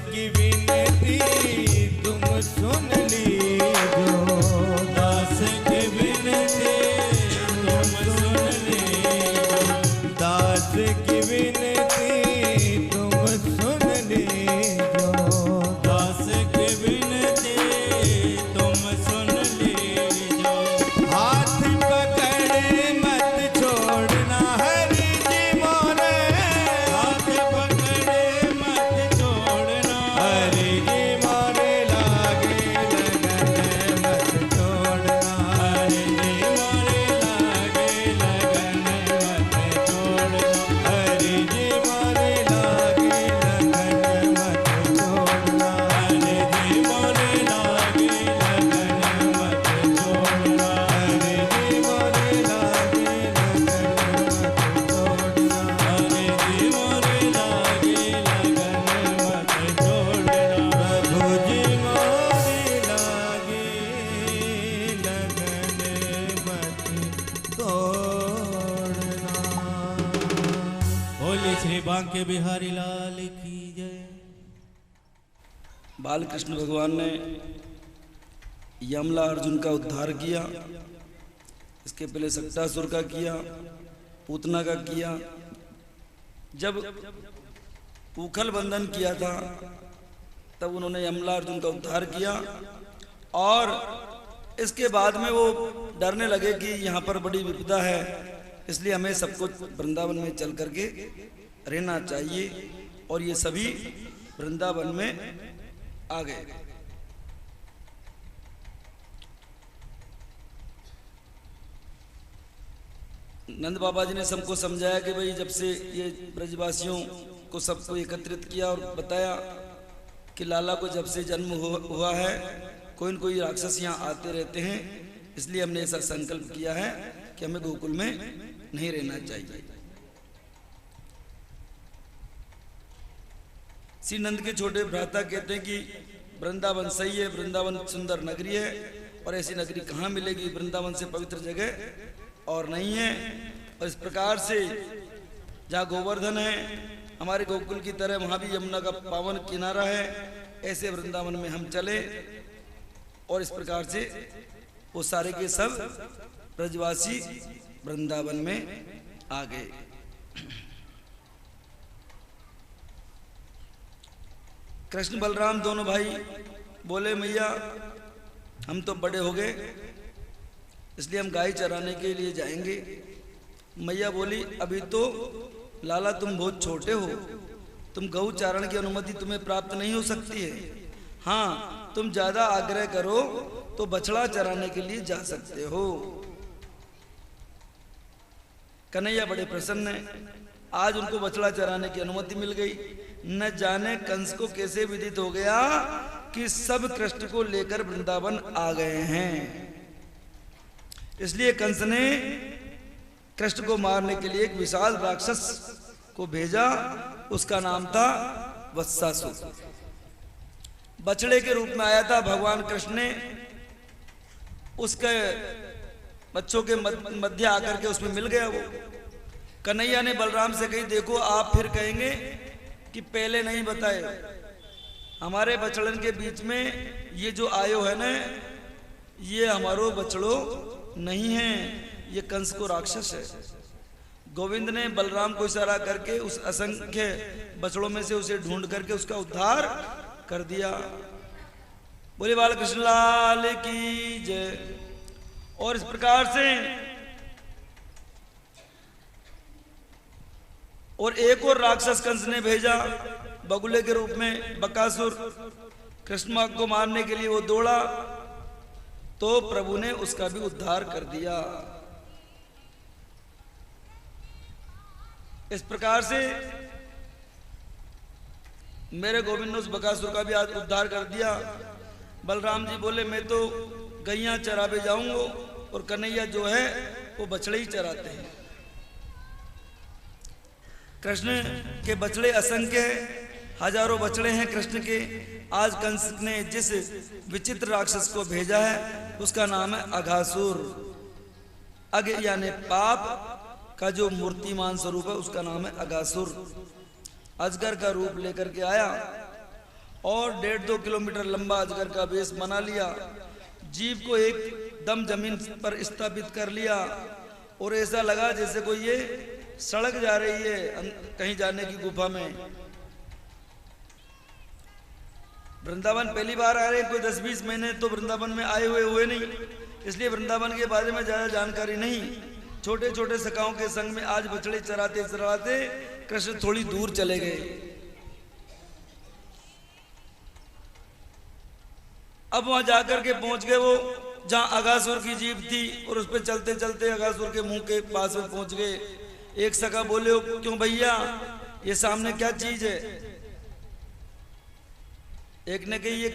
की विनती तुम सुन लीजो, दास की विनती तुम सुन लीजो, दास की विनती तुम सुन लीजो, दास की विनती तुम सुन लीजो। हाथ पकड़े मत छोड़ना हरि जी मोरे, हाथ पकड़े मत छोड़ना हरि जी मोरे, लागे लगन मत छोड़ना हरि जी मोरे, लागे लगन मत छोड़ना हरि जी मोरे, लागे लगन मत छोड़ना हरि जी मोरे, लागे लगन मत छोड़ना हरि जी मोरे, लागे लगन मत छोड़ना हरि जी मोरे, लागे लगन मत छोड़ना। प्रभु जी मोरे लागे लगन मत छोड़ना। बोले श्री बांके बिहारी लाल की जय। बाल कृष्ण भगवान ने यमला अर्जुन का उद्धार किया। इसके पहले सक्टासुर का किया, पूतना का किया। जब उखल बंधन किया था तब उन्होंने यमला अर्जुन का उद्धार किया, और इसके बाद में वो डरने लगे कि यहाँ पर बड़ी विपदा है, इसलिए हमें सबको वृंदावन में चल करके रहना चाहिए, और ये सभी वृंदावन में आ गए। नंद बाबा जी ने सबको समझाया कि भाई जब से ये ब्रजवासियों को सबको एकत्रित किया और बताया कि लाला को जब से जन्म हुआ है कोई न कोई राक्षस यहाँ आते रहते हैं, इसलिए हमने ऐसा संकल्प किया है कि हमें गोकुल में नहीं रहना चाहिए। श्री नंद के छोटे भ्राता कहते हैं कि वृंदावन सही है, वृंदावन सुंदर नगरी है, और ऐसी नगरी कहाँ मिलेगी, वृंदावन से पवित्र जगह और नहीं है। और इस प्रकार से जहाँ गोवर्धन है हमारे गोकुल की तरह, वहाँ भी यमुना का पावन किनारा है, ऐसे वृंदावन में हम चले। और इस प्रकार से वो सारे के सब ब्रजवासी वृंदावन में आ गए। कृष्ण बलराम दोनों भाई बोले, मैया हम तो बड़े हो गए, इसलिए हम गाय चराने के लिए जाएंगे। मैया बोली, अभी तो लाला तुम बहुत छोटे हो, तुम गौ चारण की अनुमति तुम्हें प्राप्त नहीं हो सकती है। हाँ, तुम ज्यादा आग्रह करो तो बछड़ा चराने के लिए जा सकते हो। कन्हैया बड़े प्रसन्न हैं, आज उनको बछड़ा चराने की अनुमति मिल गई। न जाने कंस को कैसे विदित हो गया कि सब कृष्ण को लेकर वृंदावन आ गए हैं, इसलिए कंस ने कृष्ण को मारने के लिए एक विशाल राक्षस को भेजा। उसका नाम था वत्सासुर। बछड़े के रूप में आया था भगवान कृष्ण ने, उसके बच्चों के मध्य आकर के उसमें मिल गया वो। कन्हैया ने बलराम से कही, देखो आप फिर कहेंगे कि पहले नहीं बताए, हमारे बछड़न के बीच में ये जो आयो है ना, ये हमारो बछड़ो नहीं है, ये कंस को राक्षस है। गोविंद ने बलराम को इशारा करके उस असंख्य बछड़ों में से उसे ढूंढ करके उसका उद्धार कर दिया। बोले बाल कृष्ण लाल की जय। और इस प्रकार से और एक और राक्षस कंस ने भेजा बगुले के रूप में, बकासुर। कृष्ण को मारने के लिए वो दौड़ा, तो प्रभु ने उसका भी उद्धार कर दिया। इस प्रकार से मेरे गोविंद ने उस बकासुर का भी आज उद्धार कर दिया। बलराम जी बोले, मैं तो गैया चरावे जाऊंगा, और कन्हैया जो है वो बछड़े ही चराते हैं। कृष्ण के बछड़े असंख्य हैं, हजारों बछड़े हैं कृष्ण के। आज कंस ने जिस विचित्र राक्षस को भेजा है उसका नाम है अघासुर। अग यानी पाप का जो मूर्तिमान स्वरूप है उसका नाम है अघासुर। अजगर का रूप लेकर के आया और 1.5-2 किलोमीटर लंबा अजगर का वेश बना लिया। जीप को एकदम जमीन पर स्थापित कर लिया और ऐसा लगा जैसे कोई ये सड़क जा रही है कहीं जाने की गुफा में। वृंदावन पहली बार आ रहे, कोई 10-20 महीने तो वृंदावन में आए हुए नहीं, इसलिए वृंदावन के बारे में ज्यादा जानकारी नहीं। छोटे छोटे सखाओं के संग में आज बछड़े चराते चराते कृष्ण थोड़ी दूर चले गए। अब वहां जाकर के पहुंच गए वो जहां अगासुर की जीप थी और उस पर चलते चलते अगासुर के मुंह के पास में पहुंच गए। एक सखा बोले, क्यों भैया ये सामने क्या चीज है? एक ने कही, ये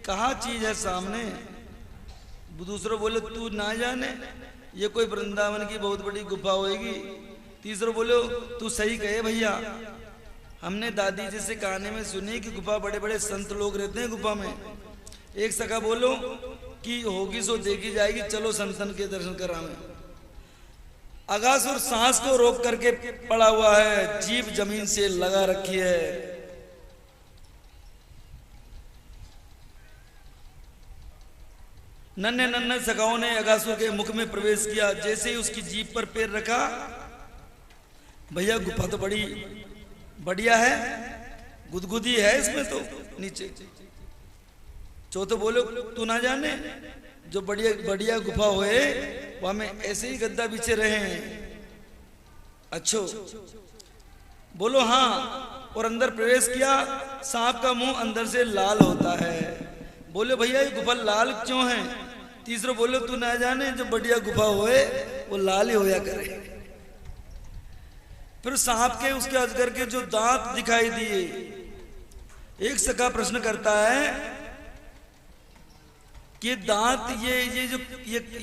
कहा चीज है सामने? दूसरे बोले, तू ना जाने, ये कोई वृंदावन की बहुत बड़ी गुफा होगी। तीसरे बोले, तू सही कहे भैया, हमने दादी जी से कहानी में सुनी कि गुफा बड़े बड़े संत लोग रहते हैं गुफा में। एक सखा बोलो कि होगी सो देखी जाएगी, चलो संतन के दर्शन करावे। अगासुर सांस को रोक करके पड़ा हुआ है, जीभ जमीन से लगा रखी है। नन्हे नन्हे सखाओं ने अगासुर के मुख में प्रवेश किया। जैसे ही उसकी जीभ पर पैर रखा, भैया गुफा तो बड़ी बढ़िया है, गुदगुदी है इसमें तो नीचे। चौथे बोलो, तू ना जाने, जो बढ़िया बढ़िया गुफा होए वहां में ऐसे ही गद्दा बिछे रहे हैं। अच्छो बोलो, हाँ। और अंदर प्रवेश किया, सांप का मुंह अंदर से लाल होता है। बोले, भैया ये गुफा लाल क्यों है? तीसरे बोले, तू ना जाने, जो बढ़िया गुफा होए वो लाल ही होया करे। फिर सांप के उसके अजगर के जो दांत दिखाई दिए। एक सखा प्रश्न करता है कि दांत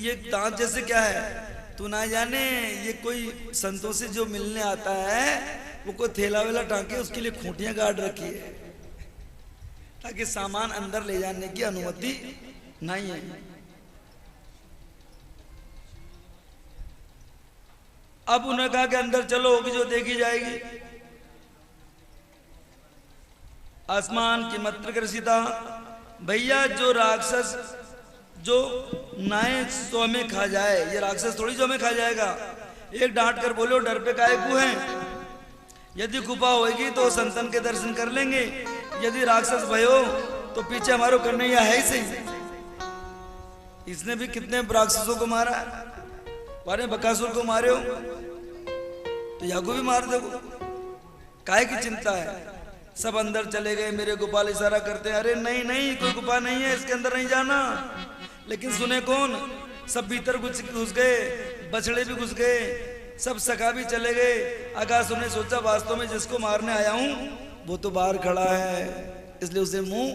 ये दांत जैसे क्या है? तू ना जाने, ये कोई संतों से जो मिलने आता है वो कोई थैला वेला टांके उसके लिए खूंटियां गाड़ रखी है ताकि सामान अंदर ले जाने की अनुमति नहीं है। अब उन्होंने कहा कि अंदर चलो, होगी जो देखी जाएगी। आसमान की मत्र ग्रसिता। भैया जो राक्षस जो नाए तो हमें खा जाए, ये राक्षस थोड़ी जो हमें खा जाएगा। एक डांट कर बोलो, डर पे काहे को है? यदि गुफा होगी तो संतन के दर्शन कर लेंगे, यदि राक्षस भयो तो पीछे हमारो कन्हैया है ही सही। इसने भी कितने राक्षसों को मारा, वारे बकासुर को मारे हो तो यागो भी मार दो, काहे की चिंता है? सब अंदर चले गए। मेरे गोपाल इशारा करते हैं, अरे नहीं नहीं, कोई गुफा नहीं है, इसके अंदर नहीं जाना। लेकिन सुने कौन? सब भीतर घुस गए, बछड़े भी घुस गए, सब सखा भी चले गए। अगासुर ने सोचा वास्तव में जिसको मारने आया हूं वो तो बाहर खड़ा है, इसलिए उसे मुंह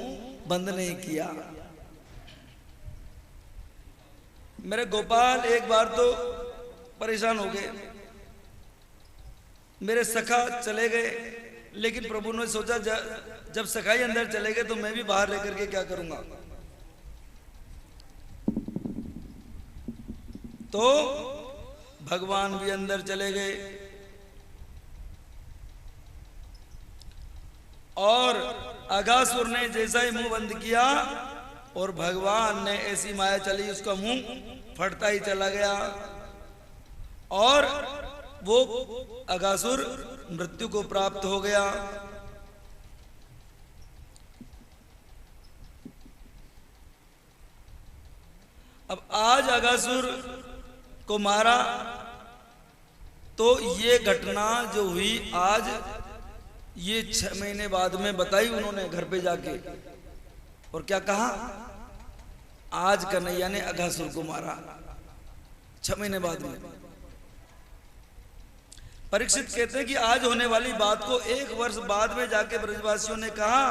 बंद नहीं किया। मेरे गोपाल एक बार तो परेशान हो गए, मेरे सखा चले गए, लेकिन प्रभु ने सोचा जब सखाई अंदर चले गए तो मैं भी बाहर रह करके क्या करूंगा। तो भगवान भी अंदर चले गए और अगासुर ने जैसा ही मुंह बंद किया और भगवान ने ऐसी माया चली, उसका मुंह फटता ही चला गया और वो अगासुर मृत्यु को प्राप्त हो गया। अब आज अगासुर को मारा तो ये घटना जो हुई आज, ये 6 महीने बाद में बताई उन्होंने घर पे जाके। और क्या कहा? आज कन्हैया ने अगासुर को मारा 6 महीने बाद में। परीक्षित कहते हैं कि आज होने वाली बात को 1 वर्ष बाद में जाके ब्रजवासियों ने कहा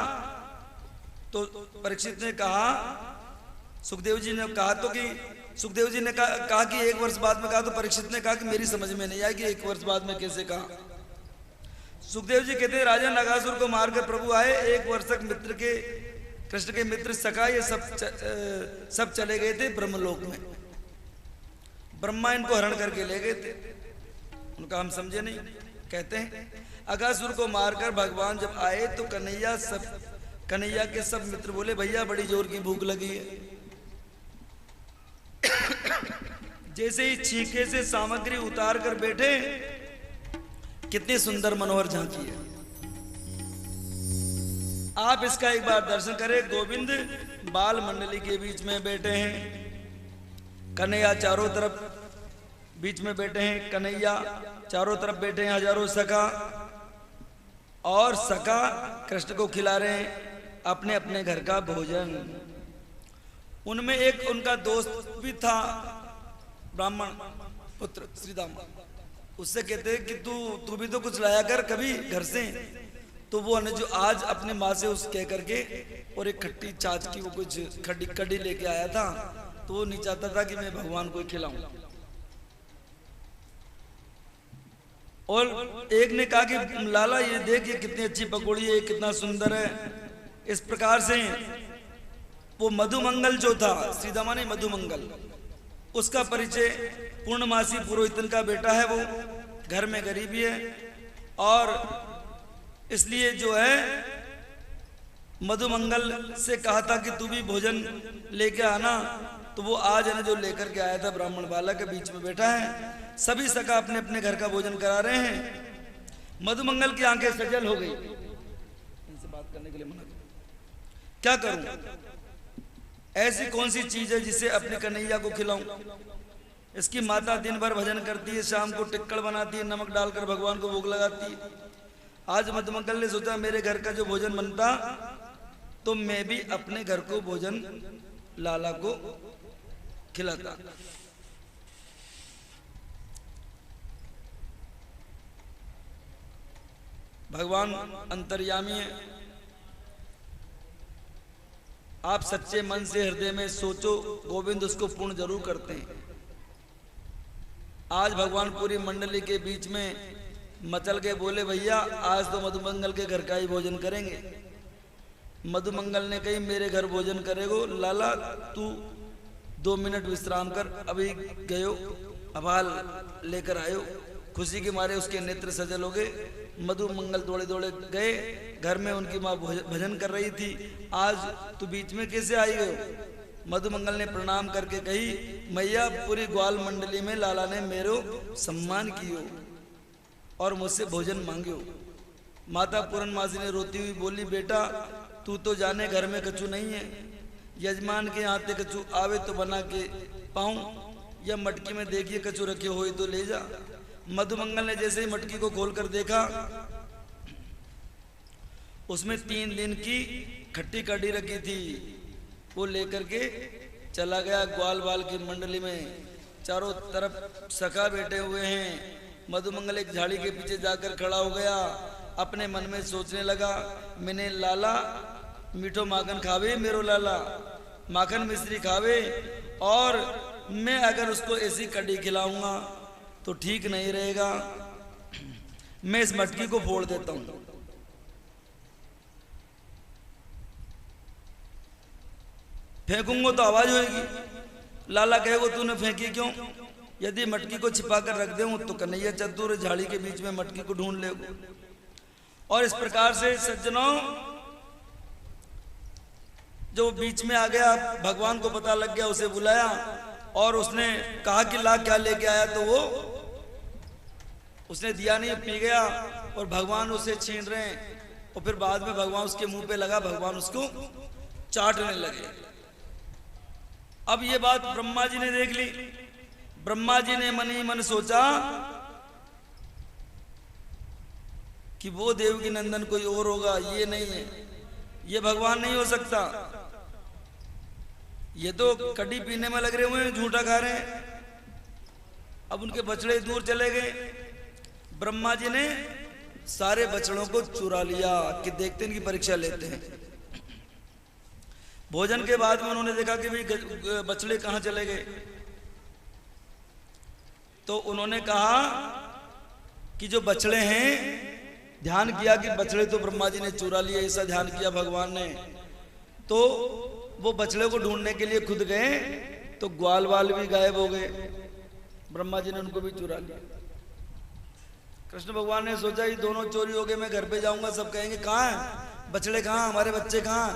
तो परीक्षित ने कहा, सुखदेव जी ने कहा तो कि सुखदेव जी ने कहा कि 1 वर्ष बाद में कहा, तो परीक्षित ने कहा कि मेरी समझ में नहीं आया कि 1 वर्ष बाद में कैसे कहा। सुखदेव जी कहते हैं राजा अगासुर को मारकर प्रभु आए, 1 वर्ष तक मित्र के कृष्ण के मित्र सखा ये सब चले गए थे ब्रह्मलोक में। ब्रह्मा इनको हरण करके ले गए थे। उनका हम समझे नहीं। कहते हैं अगासुर को मारकर भगवान जब आए तो कन्हैया सब कन्हैया के सब मित्र बोले भैया बड़ी जोर की भूख लगी है। जैसे ही छीके से सामग्री उतार कर बैठे, कितनी सुंदर मनोहर झांकी है। आप इसका एक बार दर्शन करें। गोविंद बाल मंडली के बीच में बैठे हैं, कन्हैया चारों तरफ बीच में बैठे हैं, कन्हैया चारों तरफ बैठे हैं, हजारों सखा, और सखा कृष्ण को खिला रहे हैं अपने अपने घर का भोजन। उनमें एक उनका दोस्त भी था, ब्राह्मण पुत्र श्रीदामा। उससे कहते हैं कि तू भी तो कुछ लाया कर कभी घर से। तो वो ने जो आज अपने माँ से उस कह करके और एक खट्टी छाछ की वो कुछ खड्डी कड़ी लेके आया था, तो वो नहीं चाहता था कि मैं भगवान को खिलाऊं। और एक ने कहा कि लाला ये देख, ये कितनी अच्छी पकौड़ी है, कितना सुंदर है। इस प्रकार से वो मधुमंगल जो था, श्रीदामा ने मधुमंगल, उसका परिचय पूर्णमासी पुरोहितन का बेटा है, वो घर में गरीबी है, और इसलिए जो है मधुमंगल से कहा था कि तू भी भोजन लेके आना। तो वो आज है जो लेकर के आया था, ब्राह्मण बालक के बीच में बैठा है। सभी सखा अपने अपने घर का भोजन करा रहे हैं। मधुमंगल की आंखें सजल हो गई, इनसे बात करने के लिए मना कर। क्या करूं, ऐसी कौन सी चीज है जिसे अपने कन्हैया को खिलाऊं। इसकी माता दिन भर भजन करती है, शाम को टिक्कड़ बनाती है, नमक डालकर भगवान को भोग लगाती है। आज मधुमंगल ने सोचा मेरे घर का जो भोजन बनता तो मैं भी अपने घर को भोजन लाला को खिलाता। भगवान अंतर्यामी है, आप सच्चे मन से हृदय में सोचो, गोविंद उसको पूर्ण जरूर करते हैं। आज भगवान पूरी मंडली के बीच में मचल के बोले भैया आज तो मधुमंगल के घर का ही भोजन करेंगे। मधुमंगल ने कही मेरे घर भोजन करेगो लाला, तू 2 मिनट विश्राम कर, अभी गयो अभाल लेकर आयो। खुशी के मारे उसके नेत्र सजल हो गए। मधुमंगल दौड़े दौड़े गए, घर में उनकी माँ भजन कर रही थी। आज तू बीच में कैसे आई गयो। मधुमंगल ने प्रणाम करके कही मैया पूरी ग्वाल मंडली में लाला ने मेरो सम्मान कियो और मुझसे भोजन मांगियो। माता पूर्णमासी ने रोती हुई बोली बेटा तू तो जाने घर में कछु नहीं है, यजमान के हाथे कछु आवे तो बना के पाऊं, या मटकी में देखिए कछु रखे हो तो ले जा। मधुमंगल ने जैसे ही मटकी को खोलकर देखा उसमें 3 दिन की खट्टी कड़ी रखी थी। वो लेकर के चला गया ग्वाल बाल की मंडली में। चारों तरफ सखा बैठे हुए हैं। मधुमंगल एक झाड़ी के पीछे जाकर खड़ा हो गया, अपने मन में सोचने लगा मैंने लाला मीठो माखन खावे, मेरो लाला माखन मिश्री खावे, और मैं अगर उसको ऐसी कड़ी खिलाऊंगा तो ठीक नहीं रहेगा। मैं इस मटकी को फोड़ देता हूं। फेंकूंगा तो आवाज होगी। लाला कहेगा तूने फेंकी क्यों। यदि मटकी को छिपा कर रख दूं तो कन्हैया चतुर झाड़ी के बीच में मटकी को ढूंढ ले। और इस प्रकार से सज्जनों जो बीच में आ गया, भगवान को पता लग गया, उसे बुलाया और उसने कहा कि ला क्या लेके आया, तो वो उसने दिया नहीं, पी गया और भगवान उसे छीन रहे हैं। और फिर बाद में भगवान उसके मुंह पे लगा, भगवान उसको चाटने लगे। अब ये बात ब्रह्मा जी ने देख ली। ब्रह्मा जी ने मन ही मन सोचा कि वो देवकी नंदन कोई और होगा, ये नहीं है, ये भगवान नहीं हो सकता। ये तो कड़ी पीने में लग रहे हुए हैं, झूठा खा रहे हैं। अब उनके बछड़े दूर चले गए। ब्रह्मा जी ने सारे बछड़ों को चुरा लिया कि देखते हैं, इनकी परीक्षा लेते हैं। भोजन के बाद में उन्होंने देखा कि भाई बछड़े कहां चले गए। तो उन्होंने कहा कि जो बछड़े हैं, ध्यान किया कि बछड़े तो ब्रह्मा जी ने चुरा लिए, ऐसा ध्यान किया भगवान ने। तो वो बछड़े को ढूंढने के लिए खुद गए तो ग्वाल वाल भी गायब हो गए। ब्रह्मा जी ने उनको भी चुरा लिया। कृष्ण भगवान ने सोचा ये दोनों चोरी हो गए, मैं घर पे जाऊंगा, सब कहेंगे कहाँ है। बछड़े कहाँ, हमारे बच्चे कहाँ,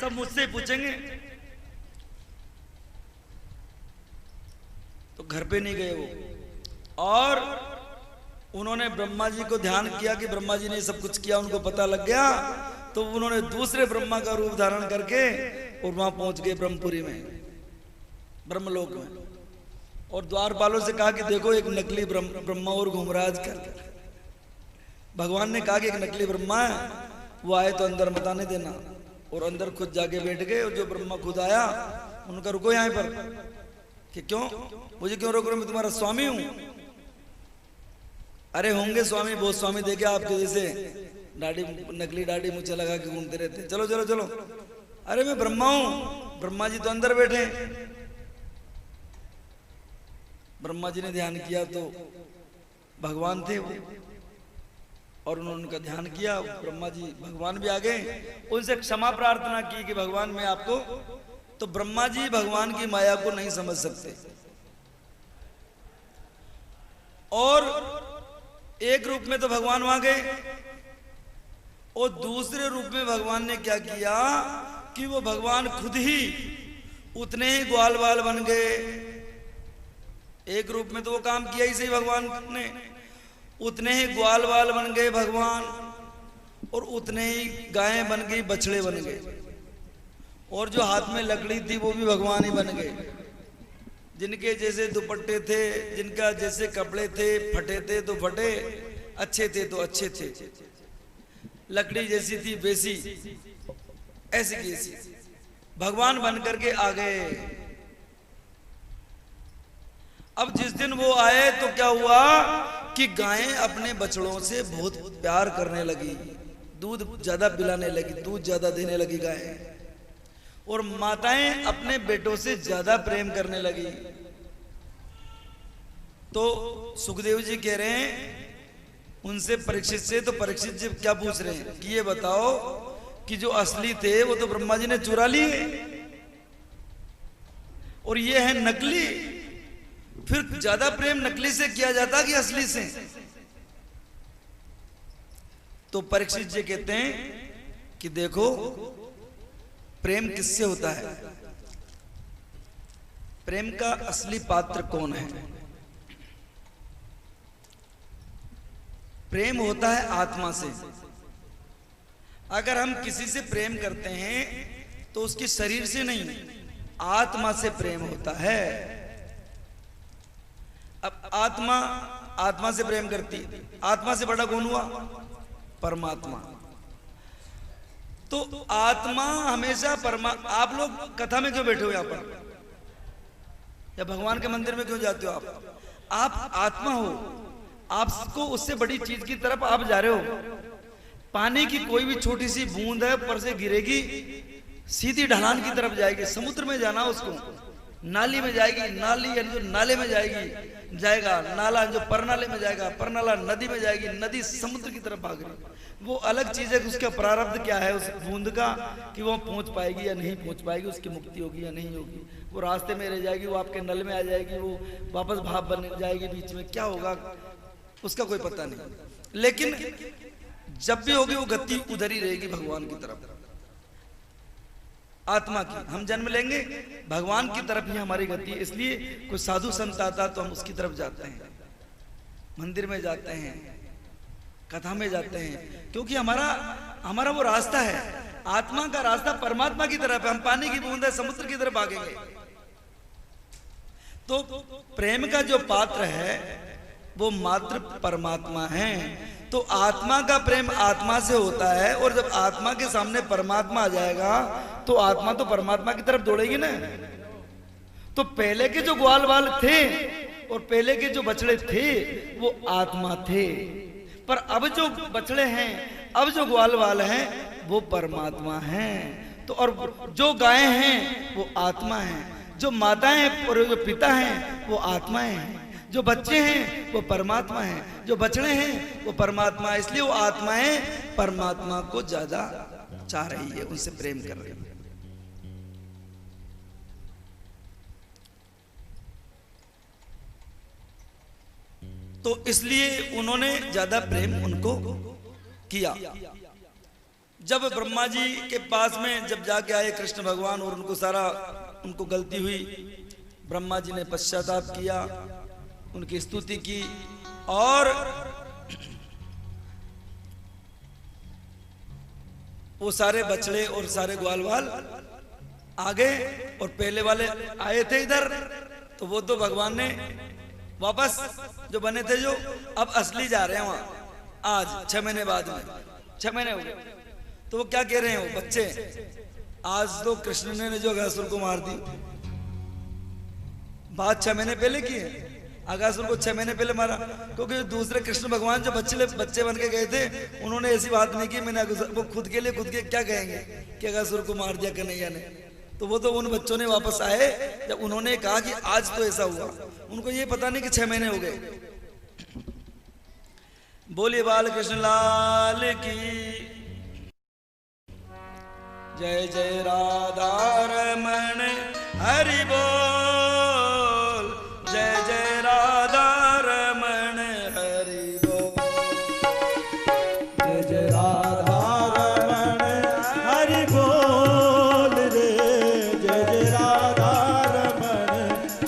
सब मुझसे पूछेंगे। तो घर पे नहीं गए वो, और उन्होंने ब्रह्मा जी को ध्यान किया कि ब्रह्मा जी ने सब कुछ किया, उनको पता लग गया। तो उन्होंने दूसरे ब्रह्मा का रूप धारण करके और वहां पहुंच गए ब्रह्मपुरी में, ब्रह्मलोक में। और द्वारपालों से कहा कि देखो एक नकली ब्रह्मा और घूम रहा आजकल। भगवान ने कहा कि एक नकली ब्रह्मा है, वो आए तो अंदर मत आने देना। और अंदर खुद जाके बैठ गए, और जो ब्रह्मा खुद आया उनका रुको यहाँ पर, कि क्यों, मुझे क्यों रोक रहे हो, मैं तुम्हारा स्वामी हूं। अरे होंगे स्वामी, बहुत स्वामी देखे आपके जैसे, दाढ़ी, नकली दाढ़ी मुझे लगा के घूमते रहते, चलो चलो चलो। अरे मैं ब्रह्मा हूं, ब्रह्मा जी तो अंदर बैठे। ब्रह्मा जी ने ध्यान किया तो भगवान थे वो, और उन्होंने उनका ध्यान किया। ब्रह्मा जी भगवान भी आ गए, उनसे क्षमा प्रार्थना की कि भगवान मैं आपको, तो ब्रह्मा जी भगवान की माया को नहीं समझ सकते, और एक रूप में तो भगवान वहां गए, और दूसरे रूप में भगवान ने क्या किया कि वो भगवान खुद ही उतने ही ग्वाल बाल बन गए। एक रूप में तो वो काम किया ही सही भगवान ने, उतने ही ग्वाल बाल बन गए भगवान, और उतने ही गायें बन गई, बछड़े बन गए, और जो हाथ में लकड़ी थी वो भी भगवान ही बन गए। जिनके जैसे दुपट्टे थे, जिनका जैसे कपड़े थे, फटे थे तो फटे, अच्छे थे तो अच्छे थे, लकड़ी जैसी थी वैसी, ऐसी की ऐसी भगवान बन करके आ गए। अब जिस दिन वो आए तो क्या हुआ कि गायें अपने बछड़ों से बहुत प्यार करने लगी, दूध ज्यादा पिलाने लगी, दूध ज्यादा देने लगी गायें, और माताएं अपने बेटों से ज्यादा प्रेम करने लगी। तो सुखदेव जी कह रहे हैं उनसे, परीक्षित से, तो परीक्षित जी क्या पूछ रहे हैं कि ये बताओ कि जो असली थे वो तो ब्रह्मा जी ने चुरा लिए, और ये है नकली, फिर ज्यादा प्रेम नकली से किया जाता कि असली से? तो परीक्षित जी कहते हैं कि देखो प्रेम किससे होता है, प्रेम का असली पात्र कौन है? प्रेम होता है आत्मा से। अगर हम किसी से प्रेम करते हैं तो उसके शरीर से नहीं, आत्मा से प्रेम होता है। अब आत्मा से प्रेम करती है, आत्मा से बड़ा कौन हुआ? परमात्मा। तो आत्मा हमेशा आप लोग कथा में क्यों बैठे हो यहां पर, या भगवान के मंदिर में क्यों जाते हो? आप आत्मा हो, आपको उससे बड़ी चीज की तरफ आप जा रहे हो। पानी की कोई भी छोटी सी बूंद है, ऊपर से गिरेगी, सीधी ढलान की तरफ जाएगी। समुद्र में जाना उसको, नाली में जाएगी, नाली यानी जो नाले में जाएगा, नाला जो परनाले में जाएगा, परनाला नदी में जाएगी, नदी समुद्र की तरफ भाग रही। वो अलग चीज है कि उसका प्रारब्ध क्या है उस बूंद का, कि वो पहुंच पाएगी या नहीं पहुंच पाएगी, उसकी मुक्ति होगी या नहीं होगी। वो रास्ते में रह जाएगी, वो आपके नल में आ जाएगी, वो वापस भाप बन जाएगी, बीच में क्या होगा उसका कोई पता नहीं। लेकिन जब भी होगी वो गति उधर ही रहेगी, भगवान की तरफ, आत्मा की। हम जन्म लेंगे भगवान की तरफ ही हमारी गति है। इसलिए कोई साधु संत आता तो हम उसकी तरफ जाते हैं, मंदिर में जाते हैं, कथा में जाते हैं, क्योंकि हमारा वो रास्ता है, आत्मा का रास्ता परमात्मा की तरफ है। हम पानी की बूंद है, समुद्र की तरफ भागेंगे। तो प्रेम का जो पात्र है वो मात्र परमात्मा है। तो आत्मा का प्रेम आत्मा से होता है, और जब आत्मा के सामने परमात्मा आ जाएगा तो आत्मा तो परमात्मा की तरफ दौड़ेगी ना। तो पहले के जो ग्वाल बाल थे और पहले के जो बछड़े थे वो आत्मा थे, पर अब जो बछड़े हैं, अब जो ग्वाल बाल हैं वो परमात्मा हैं। तो और जो गायें हैं वो आत्मा हैं, जो माताएं और जो पिता हैं वो आत्माएं हैं, जो बच्चे हैं वो परमात्मा हैं, जो बछड़े हैं वो परमात्मा। इसलिए वो आत्माएं परमात्मा को ज्यादा चाह रही है, उनसे प्रेम कर रही है। तो इसलिए उन्होंने ज्यादा प्रेम उनको किया। जब ब्रह्मा जी के पास में जब जाके आए कृष्ण भगवान और उनको गलती हुई, ब्रह्मा जी ने पश्चाताप किया, उनकी स्तुति की और वो सारे बछड़े और सारे ग्वालवाल आ गए और पहले वाले आए थे इधर, तो वो तो भगवान ने वापस जो बने थे जो अब असली जा रहे हैं वहां आज 6 महीने बाद में, 6 महीने हो गए। तो वो क्या कह रहे हैं वो बच्चे, आज तो कृष्ण ने जो अगासुर को मार दी, बात 6 महीने पहले की है। अगासुर को 6 महीने पहले मारा, क्योंकि दूसरे कृष्ण भगवान जो बच्चे बन के गए थे उन्होंने ऐसी बात नहीं की मैंने वो खुद के क्या कहेंगे कि अगासुर को मार दिया कन्हैया ने। तो वो तो उन बच्चों ने वापस आए जब उन्होंने कहा कि आज तो ऐसा हुआ, उनको ये पता नहीं कि 6 महीने हो गए। बोलिए बाल कृष्ण लाल की जय जय राधा रमण हरि बोल, जय जय राधा रमण हरि बोल, जय जय राधा रमण हरि बोल रे, जय जय राधा रमण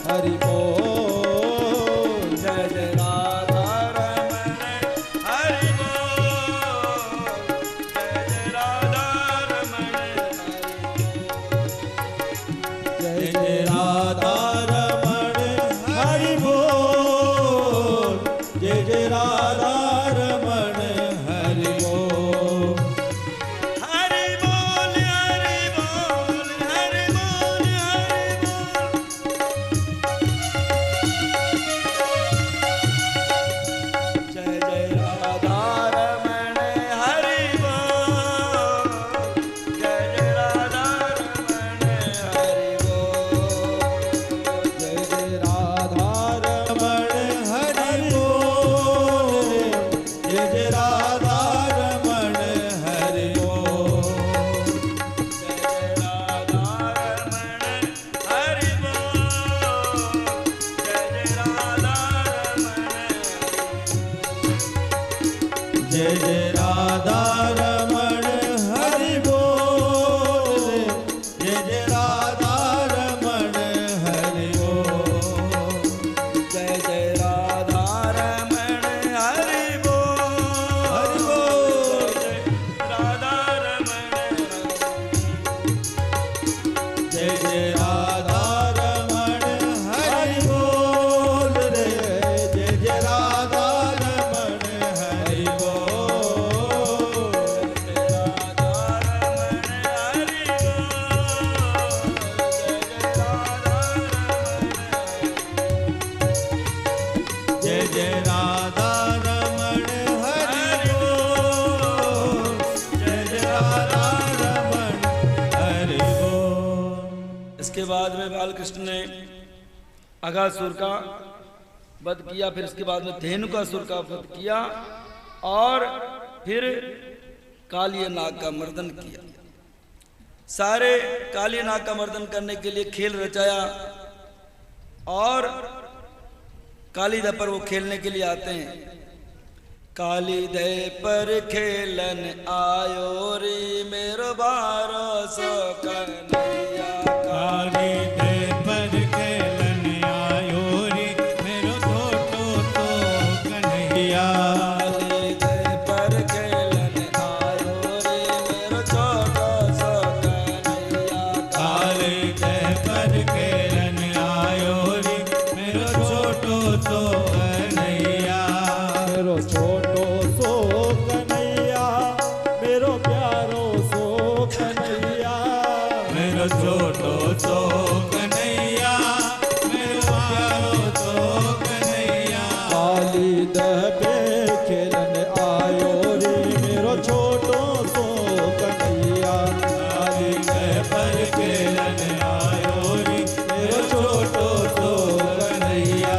हरि बोल, जय जय राधा रमण हरि बोल, जय जय राधा रमण जय जय राधा रमण हरि बोल, जय जय राधा रमण हरि बोल, हरि बोल हरि बोल हरि बोल हरि बोल, जय जय राधा रमण हरि बोल, जय जय राधा रमण हरि बोल, जय जय राधा रमण हरि बोल, जय जय राधा रमण हरि बोल, जय जय राधा रमण हरि बोल, जय जय राधा रमण जय जय राधा रमण हरि बोल, जय जय राधा रमण हरि बोल, जय जय राधा रमण हरि बोल, हरि बोल, राधा रमण जय जय राधा रमण हरि बोल रे, जय जय राधा रमण हरि बोल, जय जय राधा रमण हरि बोल, जय जय राधा रमण हरि बोल। इसके बाद में बालकृष्ण ने अगासुर का वध किया, फिर इसके बाद में धेनुकासुर का वध किया और फिर कालिय नाग का मर्दन किया। सारे कालिय नाग का मर्दन करने के लिए खेल रचाया और कालीदह पर वो खेलने के लिए आते हैं। कालीदह पर खेलन आयो रे मेरो बारो सो कन्हैया, काली दे पर खेलन आयो रे मेरो छोटो तो कन्हैया, कालीदह पर खेलन आयो रे मेरो छोटो सो कन्हैया, काली दे पर खेलन आयो रे मेरो छोटो तो कन्हैया, मेरो छोटो सो कन्हैया, मेरो प्यारो सो कन्हैया, मेरो छोटो सो कन्हैया, मेरो प्यारो सो कन्हैया, कालीदह पे खेलन आयो रे मेरो छोटो सो कन्हैया, कालीदह पर खेलन आयो रे मेरो छोटो सो कन्हैया।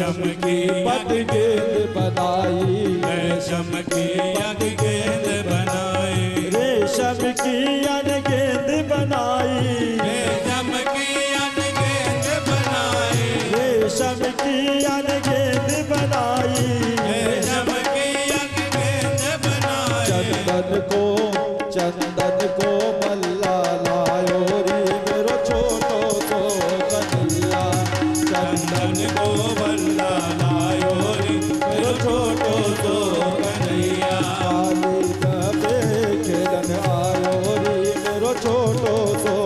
रेशम की पद गेंद बनाई, रेशम की अग गेंद बनाई, रेशम की अन गेंद बनाई, रेशम की अग गेंद बनाई, रेशम की अन गेंद बनाई, रेशम की अग गेंद बनाई, चंदन को मल्ला लायो रे मेरो छोटो सो कन्हैया, चंदन को बल्ला लायो रे मेरो छोटो सो कन्हैया, काली दबे खेलन आयो रे मेरो छोटो सो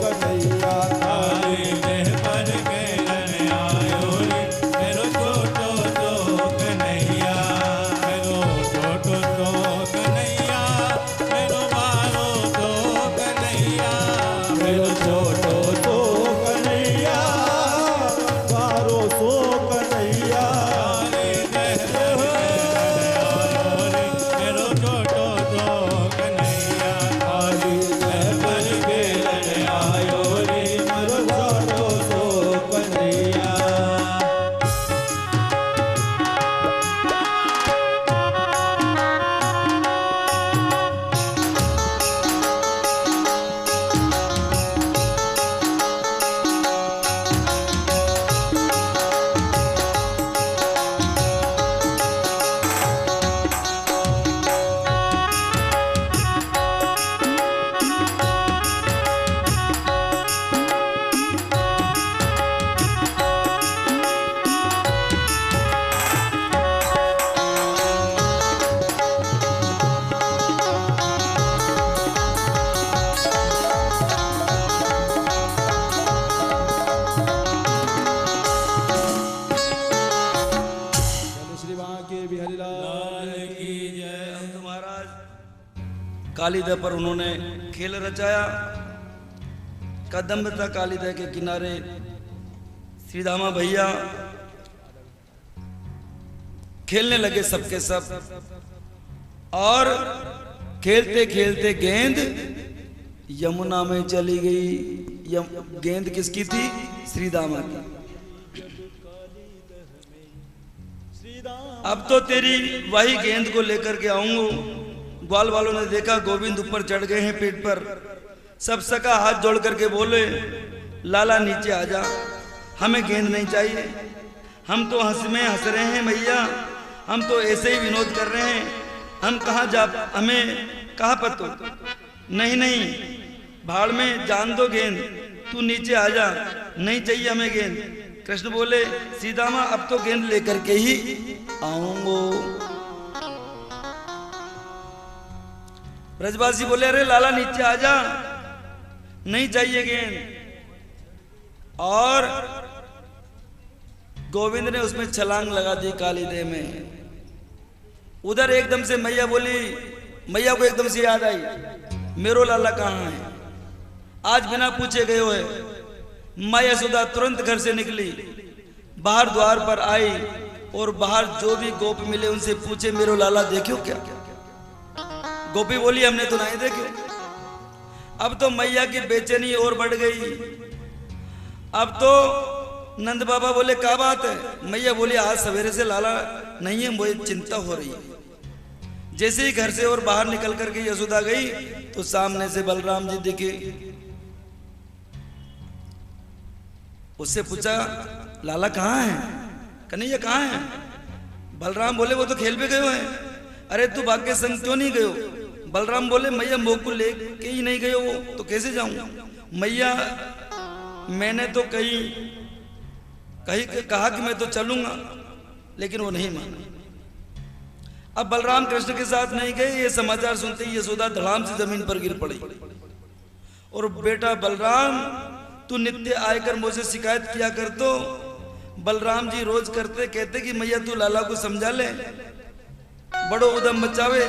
कन्हैया, काली देह पर खेलन आयो रे मेरो छोटो सो कन्हैया, मेरो छोटो सो कन्हैया, मेरो बारो सो कन्हैया, मेरो छोटो सो कन्हैया, बारो सो कन्हैया, काली देह पर खेलन आयो रे मेरो छोटो सो कन्हैया, काली देह पर खेलन आयो रे मेरो छोटो सो कन्हैया। श्री बांके बिहारी लाल की जय। तो महाराज कालीदह पर उन्होंने खेल रचाया। कदम्ब था कालीदह के किनारे श्री दामा भैया खेलने लगे सबके सब, और खेलते खेलते गेंद यमुना में चली गई। गेंद किसकी थी? श्री दामा की। अब तो तेरी वही गेंद को लेकर के आऊंगा। ग्वाल वालों ने देखा गोविंद ऊपर चढ़ गए हैं पेट पर। सब सका हाथ जोड़ करके बोले, लाला नीचे आ जा, हमें गेंद नहीं चाहिए। हम तो हंस रहे हैं भैया, हम तो ऐसे ही विनोद कर रहे हैं। हम कहाँ जा, हमें कहाँ पतो? नहीं नहीं, भाड़ में जान दो गेंद, तू नीचे आ जा, नहीं चाहिए हमें गेंद। कृष्ण बोले, सीतामा अब तो गेंद लेकर के ही आऊंगो। ब्रजवासी बोले, अरे लाला नीचे आ जा, नहीं चाहिए गेंद। और गोविंद ने उसमें छलांग लगा दी कालीदह में। उधर एकदम से मैया बोली, मैया को एकदम से याद आई, मेरो लाला कहाँ है? आज बिना पूछे गए हुए। माँ यशोदा तुरंत घर से निकली, बाहर द्वार पर आई और बाहर जो भी गोप मिले उनसे पूछे, मेरो लाला देखो क्या? गोपी बोली, हमने तो नहीं देखो। अब तो मैया की बेचैनी और बढ़ गई। अब तो नंद बाबा बोले, क्या बात है? मैया बोली, आज सवेरे से लाला नहीं है, मुझे चिंता हो रही है। जैसे ही घर से और बाहर निकल करके यशोदा गई तो सामने से बलराम जी दिखे। उससे पूछा, लाला कहाँ है? कन्हैया कहाँ है? बलराम बोले, वो तो खेल पे गए हैं। अरे तू भाग्य संग क्यों नहीं गयो? बलराम बोले, मैया मोह को लेके ही नहीं गए वो, तो कैसे जाऊं? मैया मैंने तो कहीं कहा कि मैं तो चलूंगा, लेकिन वो नहीं माना। अब बलराम कृष्ण के साथ नहीं गए। ये समाचार सुनते ही यशोदा धड़ाम से जमीन पर गिर पड़ी और, बेटा बलराम, तू नित्य आकर मुझसे शिकायत किया कर। तो बलराम जी रोज करते, कहते कि मैया तू लाला को समझा ले, बड़ो उदम मचावे,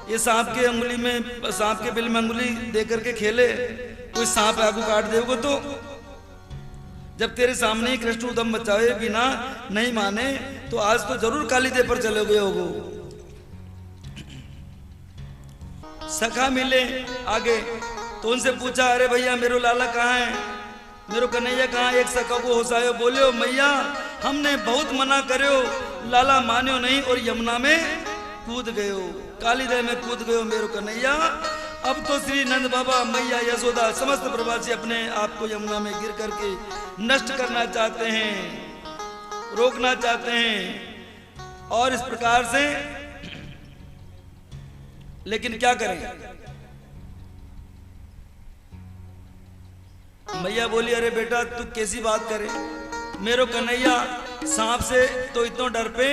ये सांप के अंगुली में, सांप के बिल में अंगुली दे करके खेले, कोई सांप आगू काट देगा तो। जब तेरे सामने ही कृष्ण उदम मचावे बिना नहीं माने, तो आज तो जरूर कालीदह पर चले गए होगो। सखा मिले आगे तो उनसे पूछा, अरे भैया मेरो लाला कहाँ है, मेरो कन्हैया कहाँ? एक सखा को होश आयो, बोले, मैया हमने बहुत मना करो, लाला मान्यो नहीं और यमुना में कूद गयो, कालीदह में कूद गयो मेरो कन्हैया। अब तो श्री नंद बाबा, मैया यशोदा, समस्त प्रवासी अपने आप को यमुना में गिर करके नष्ट करना चाहते हैं, रोकना चाहते हैं। और इस प्रकार से, लेकिन क्या करें? मैया बोली, अरे बेटा तू कैसी बात करे, मेरो कन्हैया सांप से तो इतना डर पे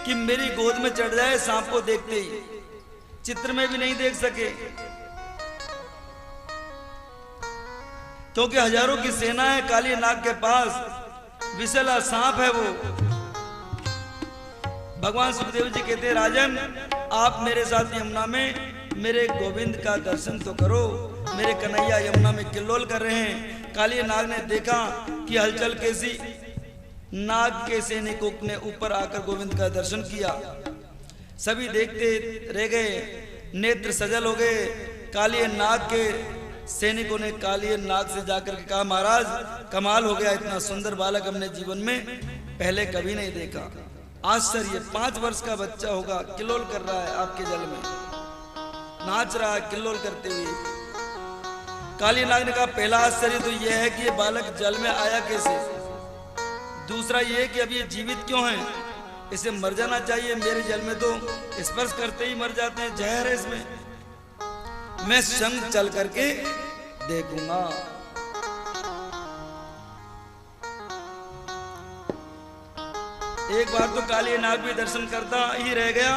कि मेरी गोद में चढ़ जाए सांप को देखते ही, चित्र में भी नहीं देख सके, क्योंकि हजारों की सेना है काली नाग के पास, विषैला सांप है वो। भगवान सुखदेव जी कहते, राजन आप मेरे साथ यमुना में मेरे गोविंद का दर्शन तो करो। मेरे कन्हैया यमुना में किल्लोल कर रहे हैं। काली नाग ने देखा कि हलचल कैसी, नाग के सैनिकों ने ऊपर आकर गोविंद का दर्शन किया। सभी देखते रह गए, नेत्र सजल हो गए। काली नाग के सैनिकों ने काली नाग से जाकर के कहा, महाराज कमाल हो गया, इतना सुंदर बालक हमने जीवन में पहले कभी नहीं देखा। आश्चर्य, 5 वर्ष का बच्चा होगा, किल्लोल कर रहा है आपके जल में, नाच रहा है किल्लोल करते हुए। काली नाग ने कहा, पहला आश्चर्य तो यह है कि ये बालक जल में आया कैसे, दूसरा ये कि अब ये जीवित क्यों है, इसे मर जाना चाहिए, मेरे जल में तो स्पर्श करते ही मर जाते हैं, जहर है इसमें, मैं संग चल करके देखूंगा। एक बार तो काली नाग भी दर्शन करता ही रह गया।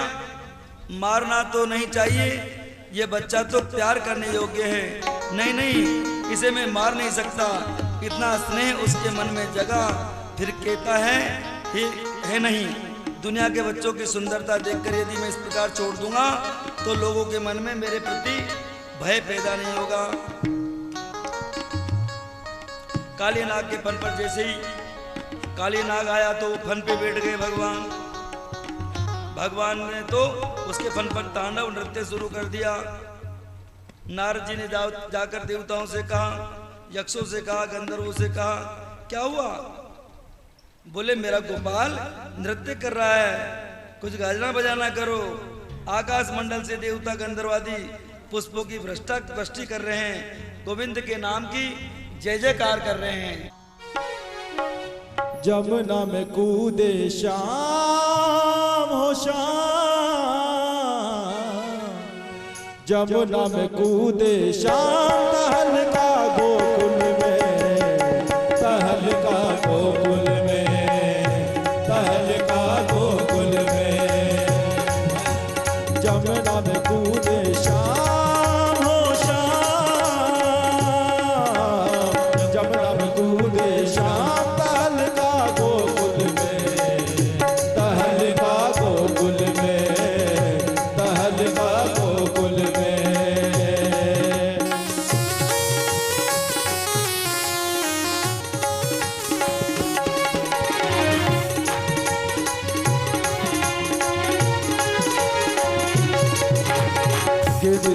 मारना तो नहीं चाहिए, ये बच्चा तो प्यार करने योग्य है, नहीं नहीं इसे मैं मार नहीं सकता, इतना स्नेह उसके मन में जगा। फिर कहता है नहीं, दुनिया के बच्चों की सुंदरता देखकर यदि मैं इस प्रकार छोड़ दूंगा तो लोगों के मन में मेरे प्रति भय पैदा नहीं होगा। काली नाग के फन पर जैसे ही काली नाग आया तो फन पे बैठ गए भगवान। भगवान ने तो उसके फन पर तांडव नृत्य शुरू कर दिया। नारद जी ने जाकर देवताओं से कहा, यक्षों से कहा, गंधर्वों से कहा, क्या हुआ? बोले मेरा गोपाल नृत्य कर रहा है, कुछ गाजना बजाना करो। आकाश मंडल से देवता गंधर्वादी पुष्पों की वृष्टि कर रहे हैं, गोविंद के नाम की जय जयकार कर रहे हैं। जमुना में कूदे श्याम हो श्याम, जमुना में कूदे श्याम, तहलका गोकुल में, तहलका गोकुल में, तहलका गोकुल में। जमुना में कूदे श्याम हो श्याम, जमुना में कूदे श्याम,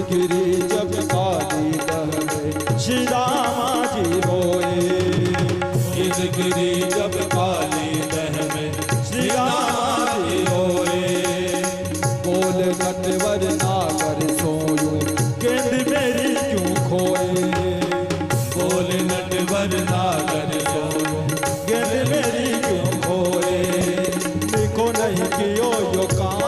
गिरी जब काली दह श्री रामा जी रोए, गिरी जब काली दह में श्री रामा जी रोए। बोल नटवर नागर सोयो, गेंद मेरी क्यों खोए, बोल नटवर नागर सोयो, गेंद मेरी क्यों खोए। देखो नहीं कियो यो काम,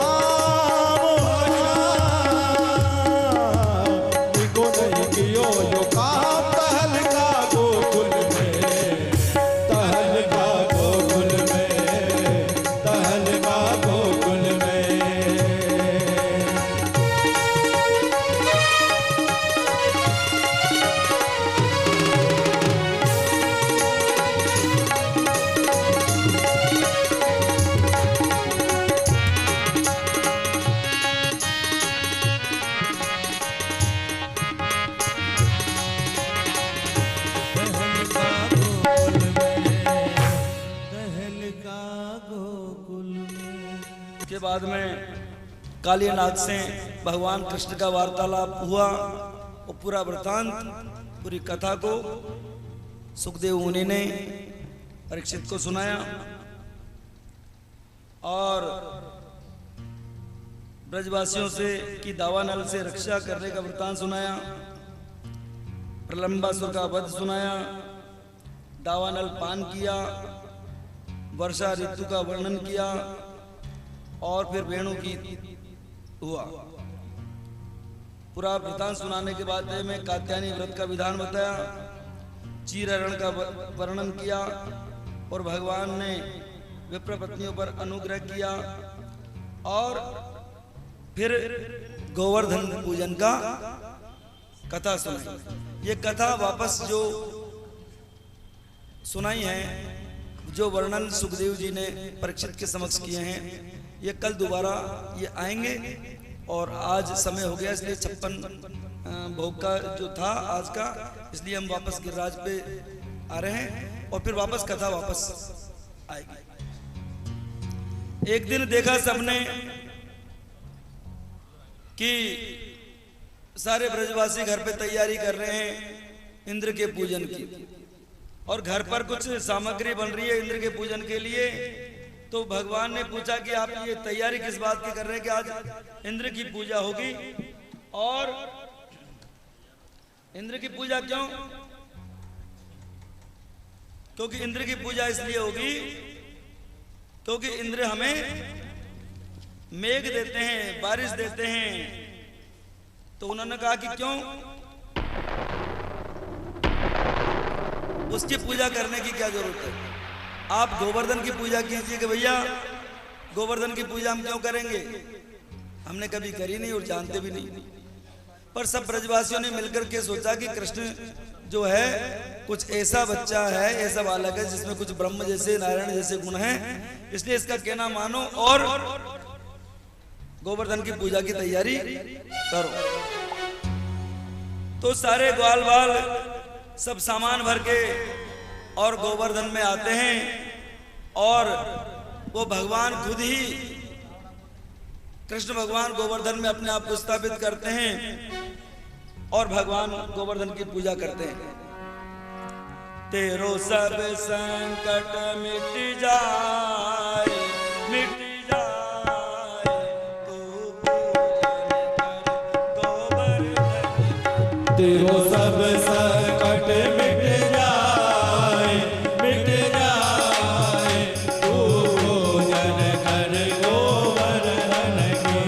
के बाद में काली नाग से भगवान कृष्ण का वार्तालाप हुआ और पूरा वृतांत, पूरी कथा को सुखदेव मुनि ने परीक्षित को सुनाया। और ब्रजवासियों से की दावानल से रक्षा करने का वृत्तांत सुनाया, प्रलंबासुर का वध सुनाया, दावानल पान किया, वर्षा ऋतु का वर्णन किया और फिर वेणु गीत हुआ। पूरा वृत्तांत सुनाने के बाद में कात्यायनी व्रत का विधान बताया, चीरहरण का वर्णन किया और भगवान ने विप्र पत्नियों पर अनुग्रह किया और फिर गोवर्धन पूजन का कथा सुनाई। ये कथा वापस जो सुनाई है, जो वर्णन सुखदेव जी ने परीक्षित के समक्ष किए हैं, ये कल दोबारा ये आएंगे। और आज समय हो गया इसलिए 56 भोग का जो था आज का, इसलिए हम वापस गिरिराज पे आ रहे हैं और फिर वापस कथा वापस आएगी। एक दिन देखा सबने कि सारे ब्रजवासी घर पे तैयारी कर रहे हैं इंद्र के पूजन की, और घर पर कुछ सामग्री बन रही है इंद्र के पूजन के लिए। तो भगवान ने पूछा कि आप ये तैयारी किस बात की कर रहे हैं कि आज इंद्र की पूजा होगी। और इंद्र की पूजा क्यों? क्योंकि इंद्र की पूजा इसलिए होगी क्योंकि इंद्र हमें मेघ देते हैं, बारिश देते हैं। तो उन्होंने कहा कि क्यों? उसकी पूजा करने की क्या जरूरत है? आप गोवर्धन की पूजा कीजिए कि भैया गोवर्धन की पूजा हम क्यों करेंगे, हमने कभी करी नहीं और जानते भी नहीं। पर सब ब्रजवासियों ने मिलकर के सोचा कि कृष्ण जो है कुछ ऐसा बच्चा है, ऐसा बालक है जिसमें कुछ ब्रह्म जैसे नारायण जैसे गुण हैं, इसलिए इसका कहना मानो और गोवर्धन की पूजा की तैयारी करो। तो सारे ग्वाल बाल सब सामान भर के और गोवर्धन में आते हैं और वो भगवान खुद ही कृष्ण भगवान गोवर्धन में अपने आप को स्थापित करते हैं और भगवान गोवर्धन की पूजा करते हैं। तेरो सब संकट मिट जाए, मिट जाए, तू पूजन कर गोवर्धन। तेरो सब संकट मिट जाए, मिट जाए, तू पूजन कर गोवर्धन की।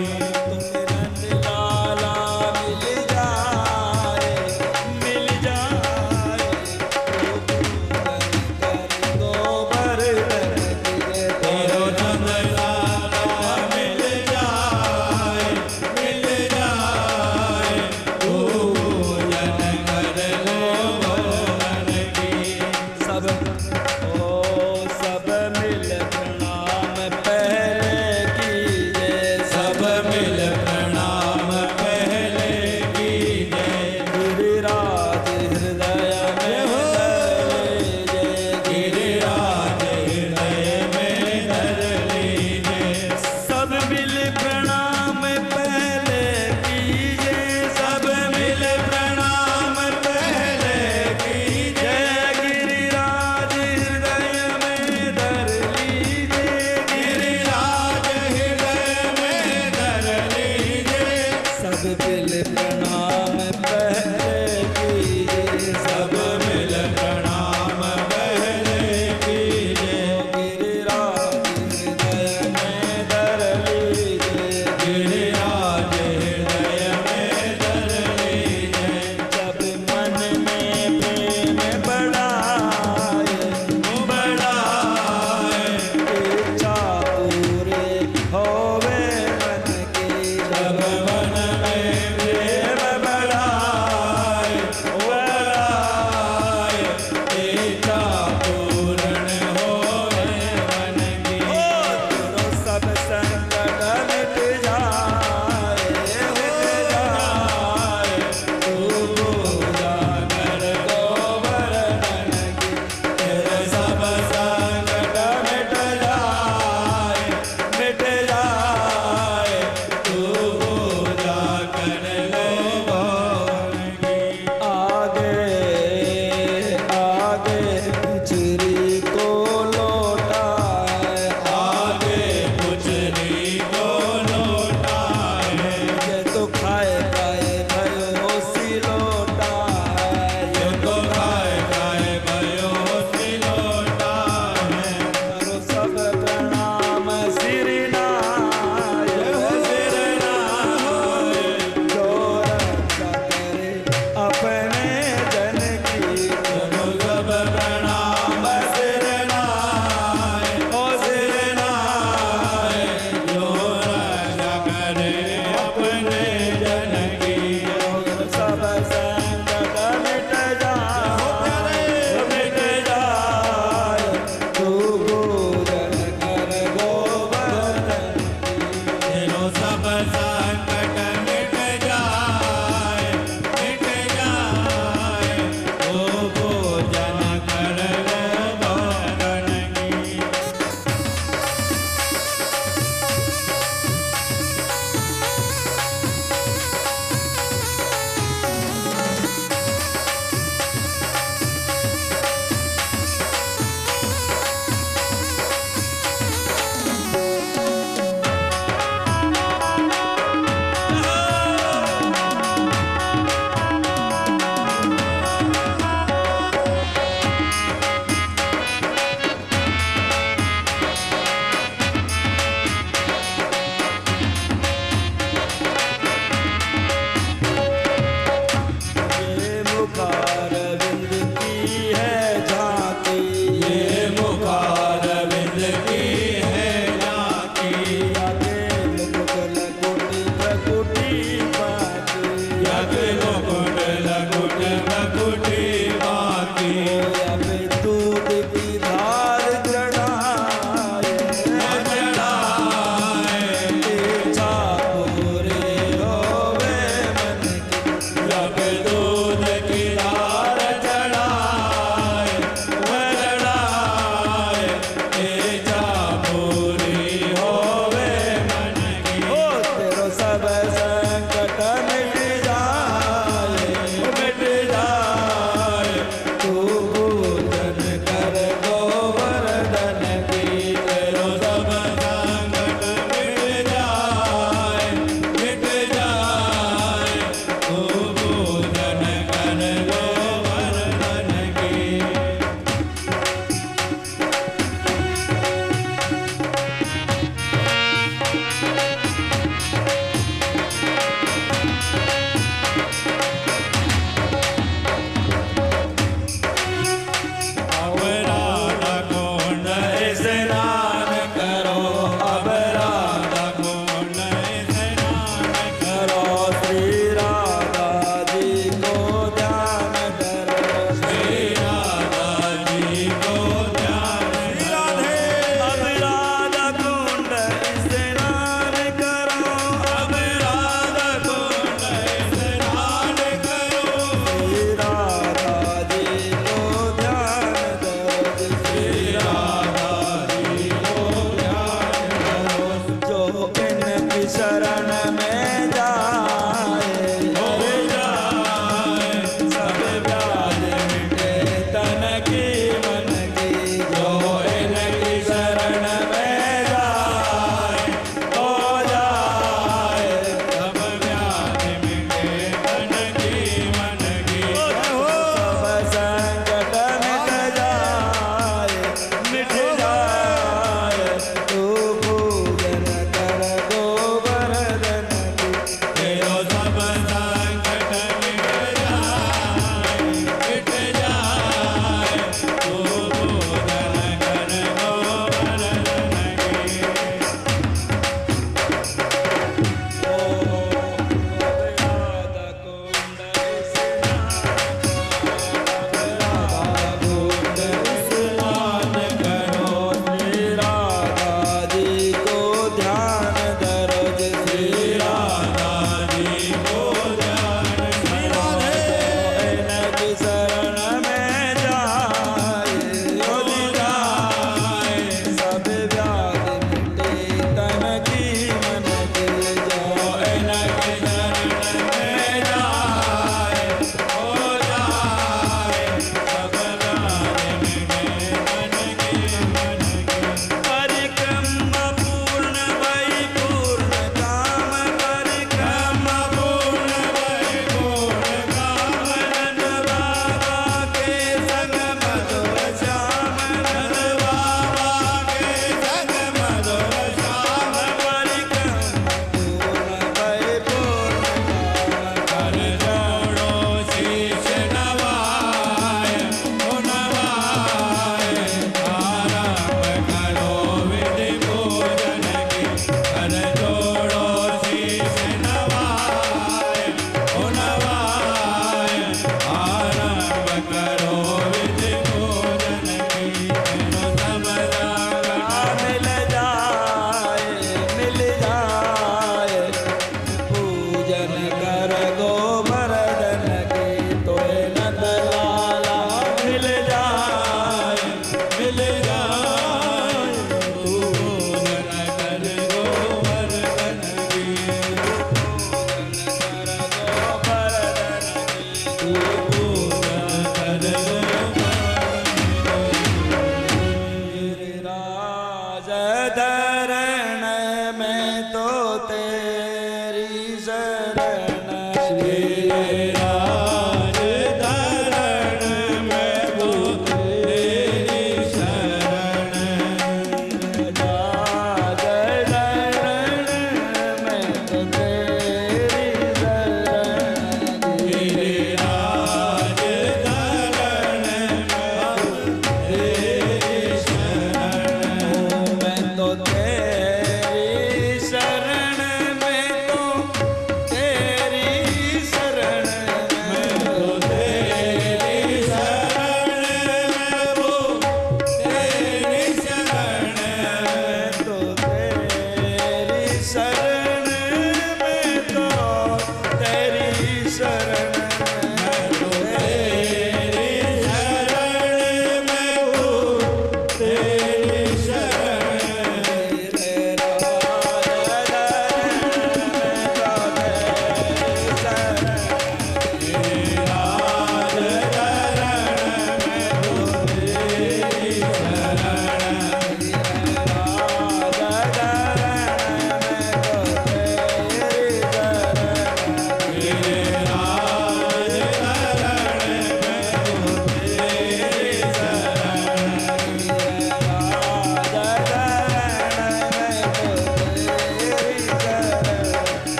तुम्हें लाला मिल जाए, मिल जाए, तू पूजन कर गोवर्धन की। तेरो नंद लाला मिल जाए, मिल जाए, तू पूजन अब दूध की धार चढ़ाए इच्छा पूरी होवे मन की जब दूध की धार चढ़ाए चढ़ाए इच्छा पूरी होवे मन की ओ तेरो सब संकट मिट जाए मिट जाए तू भूल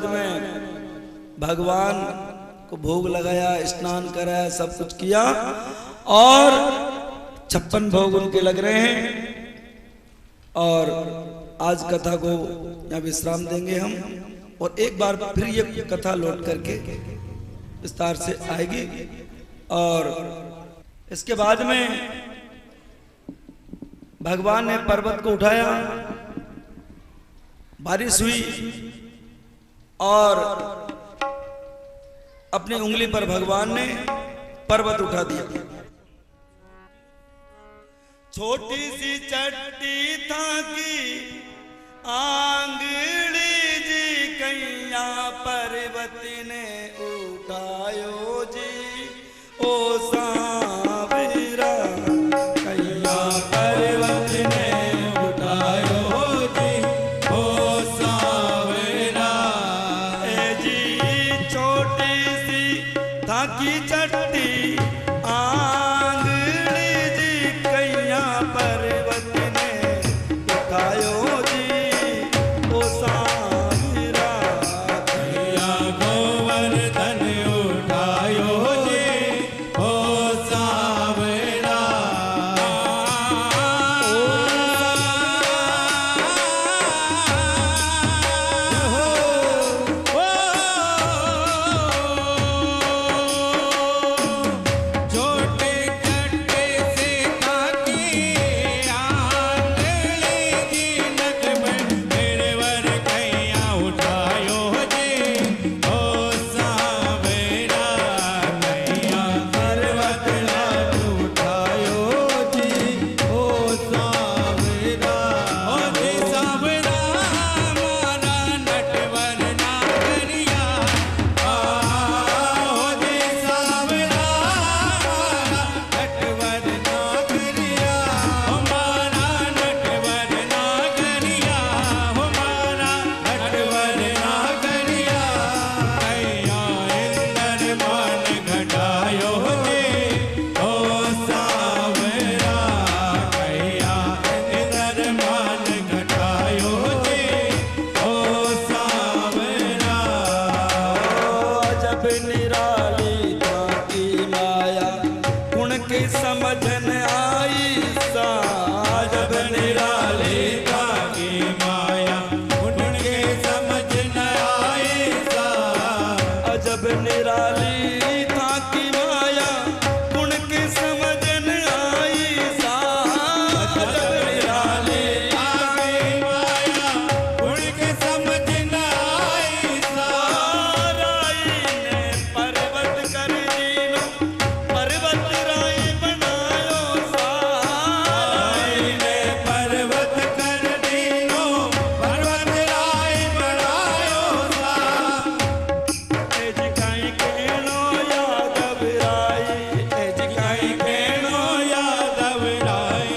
बाद में भगवान को भोग लगाया, स्नान कराया, सब कुछ किया और 56 भोग उनके लग रहे हैं। और आज कथा को यहाँ विश्राम देंगे हम, और एक बार फिर ये कथा लौट करके विस्तार से आएगी। और इसके बाद में भगवान ने पर्वत को उठाया, बारिश हुई और अपनी उंगली पर भगवान ने पर्वत उठा दिया। छोटी सी चट्टी था की आंगड़ी जी कैया पर्वत ने उठायो जी, ओ सांवरा कैया पर्वत ने उठायो जी, ओ सांवरा। ए जी छोटी सी था की चट्टी आंगड़ी जी कैया पर्वत ने उठायो जी, ओ सांवरा कैया गोवर्धन उठायो जी, ओ सांवरा। छोटे चट्टे से ताकी आंगली जी लगभग मेरे वर कैया उठायो जी, ओ सांवरा। कैया पर्वत ना उठायो जी, ओ सांवरा। ओ जी सांवरा मारा नटवर ना करिया, ओ जी सांवरा मारा नटवर ना करिया, हमारा नटवर ना करिया, हमारा नटवर ना करिया। कैया इंदर मान घटायो जी, ओ सांवरा। कैया इंदर मान घटायो जी, ओ सांवरा। जब निराली था की माया गुण की समझन आई सा, जब निराले की माया उनके समझ न आए सा। अजब निराली था की माया गुण की समझन आई सा। अजब निराली आगे माया उनके समझ न आए सा। राई ने पर्वत कर दीनो, पर्वत राई बनायो सा। राई ने पर्वत कर दीनो, पर्वत राय बढ़ायो सा। एज काई कहनो यादव राई, एज काई कहनो यादव राय।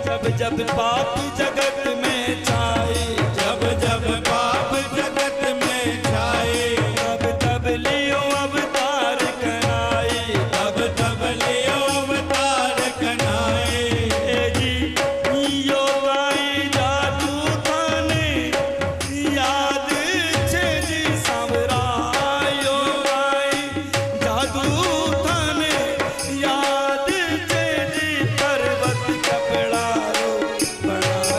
जब जब पाप जगत में छाई, जब जब पाप जगत में छाए, तब तब लियो अवतार कराई। तब तब लियो अवतार कनाए। ए जी यो गाई जादू थाने याद छे जी सांवरा, यो गाई जादू थाने याद छे जी पर्वत कपड़ा रो बनायो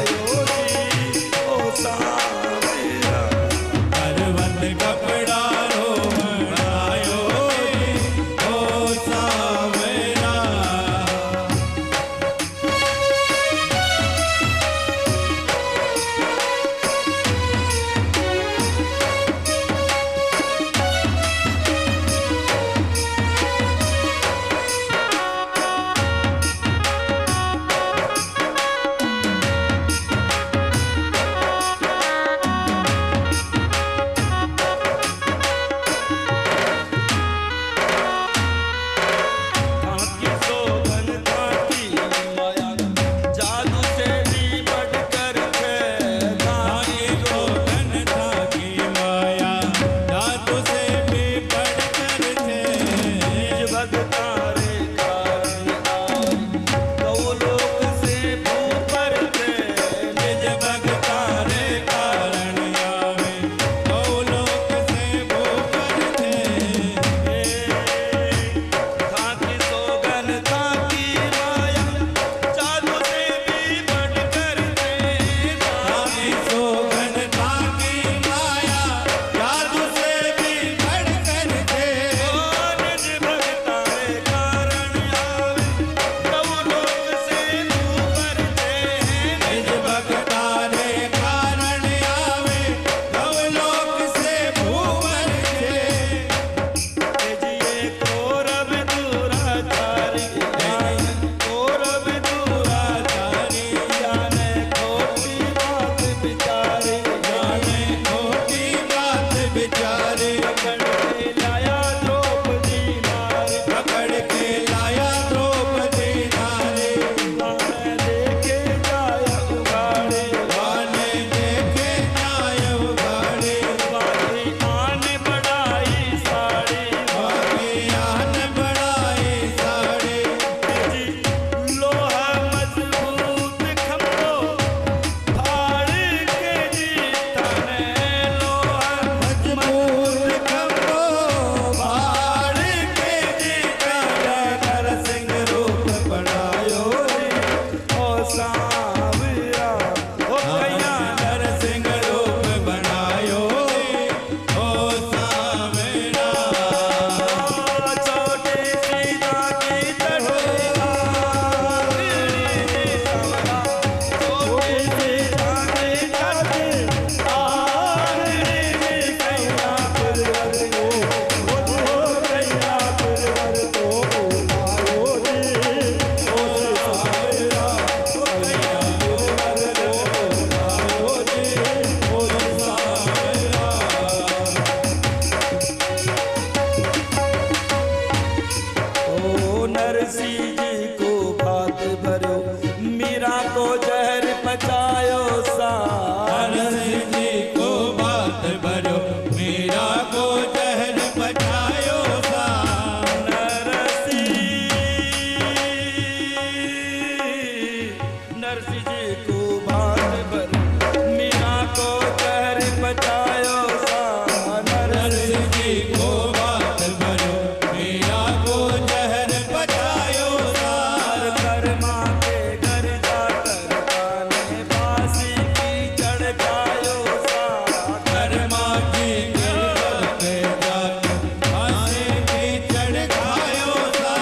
सांवरा ओ कैया नरसिंह रूप बनायो रे ओ सांवरा छोटे सीता की तलवार सांवरा छोटे सीता की तलवार कैया पुरवर को कैया पुरवर को बुलायो रे ओ सांवरा ओ कैया पुरवर को बुलायो रे ओ सांवरा ओ नरसिंह जी को बात भरो मीरा को जहर पचायो सा नरसिंह जी को बात भरो मीरा को जहर पचायो सा नरसिंह जी को बात भरो मीरा को जहर पचायो सा नरसिंह जी को बात भरो मीरा को जहर पचायो सा कर्मा के घर जाकर काने बासी की चढ़कायो सा कर्मा की के जाकर फांसी की चढ़कायो सा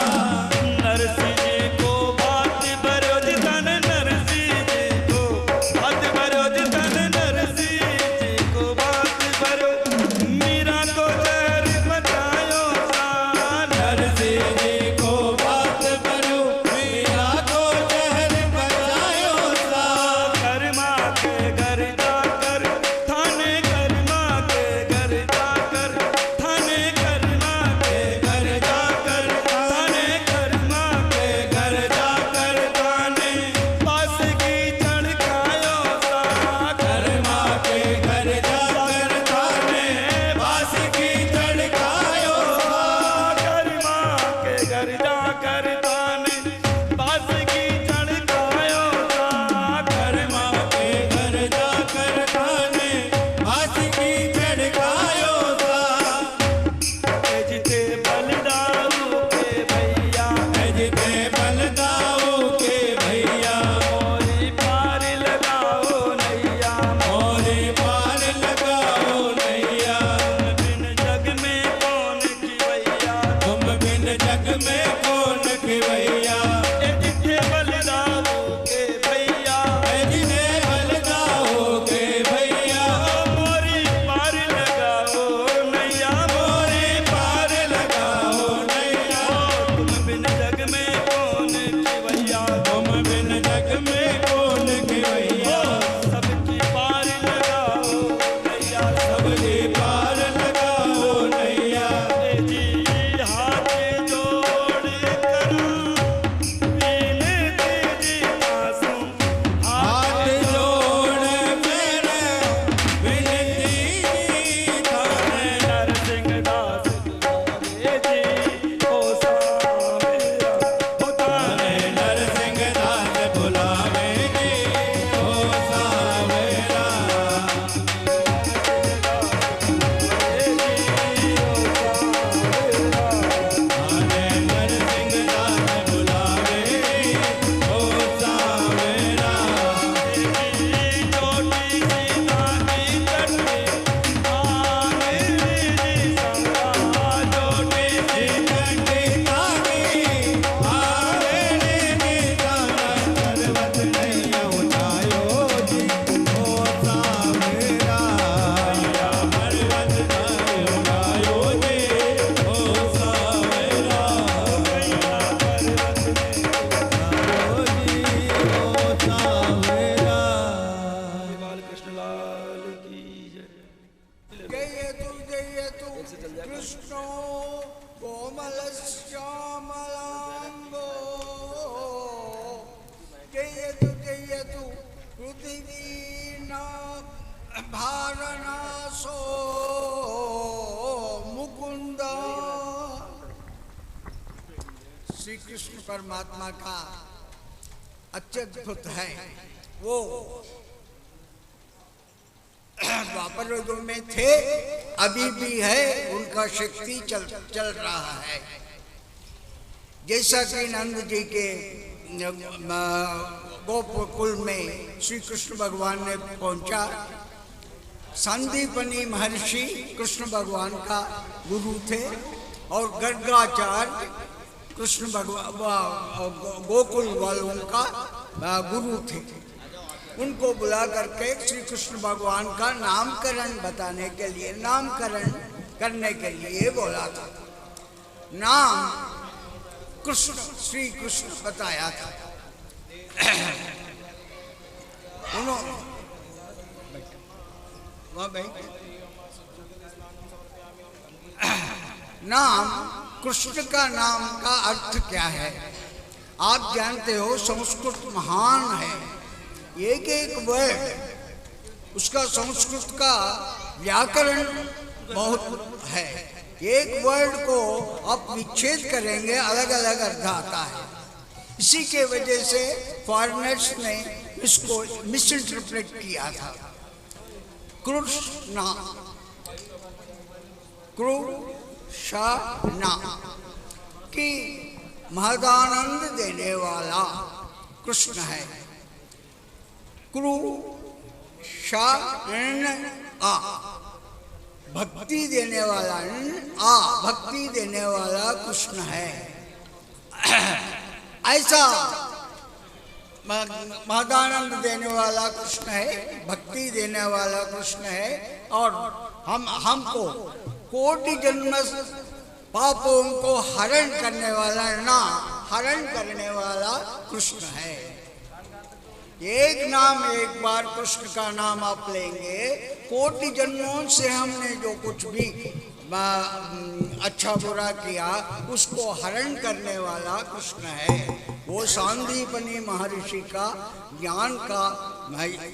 नरसिंह जी को बात भरो जितन नरसिंह जी को बात भरो जितन नरसिंह जी को बात भरो मीरा को जहर बचायो सा नरसिंह जी को बात भरो मीरा को जहर पचायो सा कर्मा के घर जाकर थाने कर्मा के घर जाकर थाने कर्मा के घर जाकर थाने कर्मा के घर जाकर थाने पास की चढ़कायो सा कर्मा के घर जाकर थाने बास की चढ़कायो सा कर्मा के घर जाकर थाने पास की चढ़कायो सा कर्मा के घर जाकर थाने बास की चढ़कायो सा जिते बलदाऊ के भैया जिते बलदाऊ के भैया मोरी पार लगाओ नैया मोरे पार लगाओ नैया बिन जग में कौन की भैया तुम बिन जग में कौन की भैया जिते बलदाऊ के भैया जिते बलदाऊ के भैया मोरी पार लगाओ नैया मोरे पार लगाओ नैया तुम बिन जग में कौन की भैया तुम बिन जग में कौन की भैया सबकी पार लगाओ नैया सबके पार लगाओ नैया जी हाथ जोड़ कर विनती जी मासूम हाथ जोड़ मेरे विनती थाने नरसिंह दास तुम्हारे जी ओ सांवरा ओ ताने नरसिंह दास बुलावे जी ओ सावेरा थाने नरसिंह दास बुलावे ओ सावेरा कंठी तागी आवे रे ताना पर्वत नैया उठायो जी ओ सावेरा पर्वत नैया उठायो जी ओ सावेरा कृष्णलाल की जय जय तु कृष्णो कोमल श्यामलांगो जय तु पृथ्वी भारनासो मुकुंद। श्री कृष्ण परमात्मा का अत्यद्भुत है वो द्वापर युग में थे, अभी भी है, उनका शक्ति चल रहा है। जैसा कि नंद जी के गोकुल में श्री कृष्ण भगवान ने पहुंचा। संदीपनी महर्षि कृष्ण भगवान का गुरु थे और गर्गाचार्य कृष्ण भगवान गोकुल वालों का गुरु थे। उनको बुला करके श्री कृष्ण भगवान का नामकरण बताने के लिए, नामकरण करने के लिए बोला था। नाम कृष्ण, श्री कृष्ण बताया था। उन्होंने नाम, कृष्ण का नाम का अर्थ क्या है? आप जानते हो संस्कृत महान है, एक एक वर्ड उसका संस्कृत का व्याकरण बहुत है। एक वर्ड को आप विच्छेद करेंगे अलग अलग अर्थ आता है। इसी के वजह से फॉरेनर्स ने इसको मिस इंटरप्रेट किया था। कृष्णा, कृष्णा कि महदानंद देने वाला कृष्ण है। कृष्ण भक्ति देने वाला, भक्ति देने वाला कृष्ण है। ऐसा महदानंद देने वाला कृष्ण है, भक्ति देने वाला कृष्ण है। और हमको कोटि जन्म पापों को हरण करने वाला, हरण करने वाला कृष्ण है। एक नाम, एक बार कृष्ण का नाम आप लेंगे, कोटि जन्मों से हमने जो कुछ भी अच्छा बुरा किया उसको हरण करने वाला कृष्ण है। वो सांदीपनी महर्षि का ज्ञान का,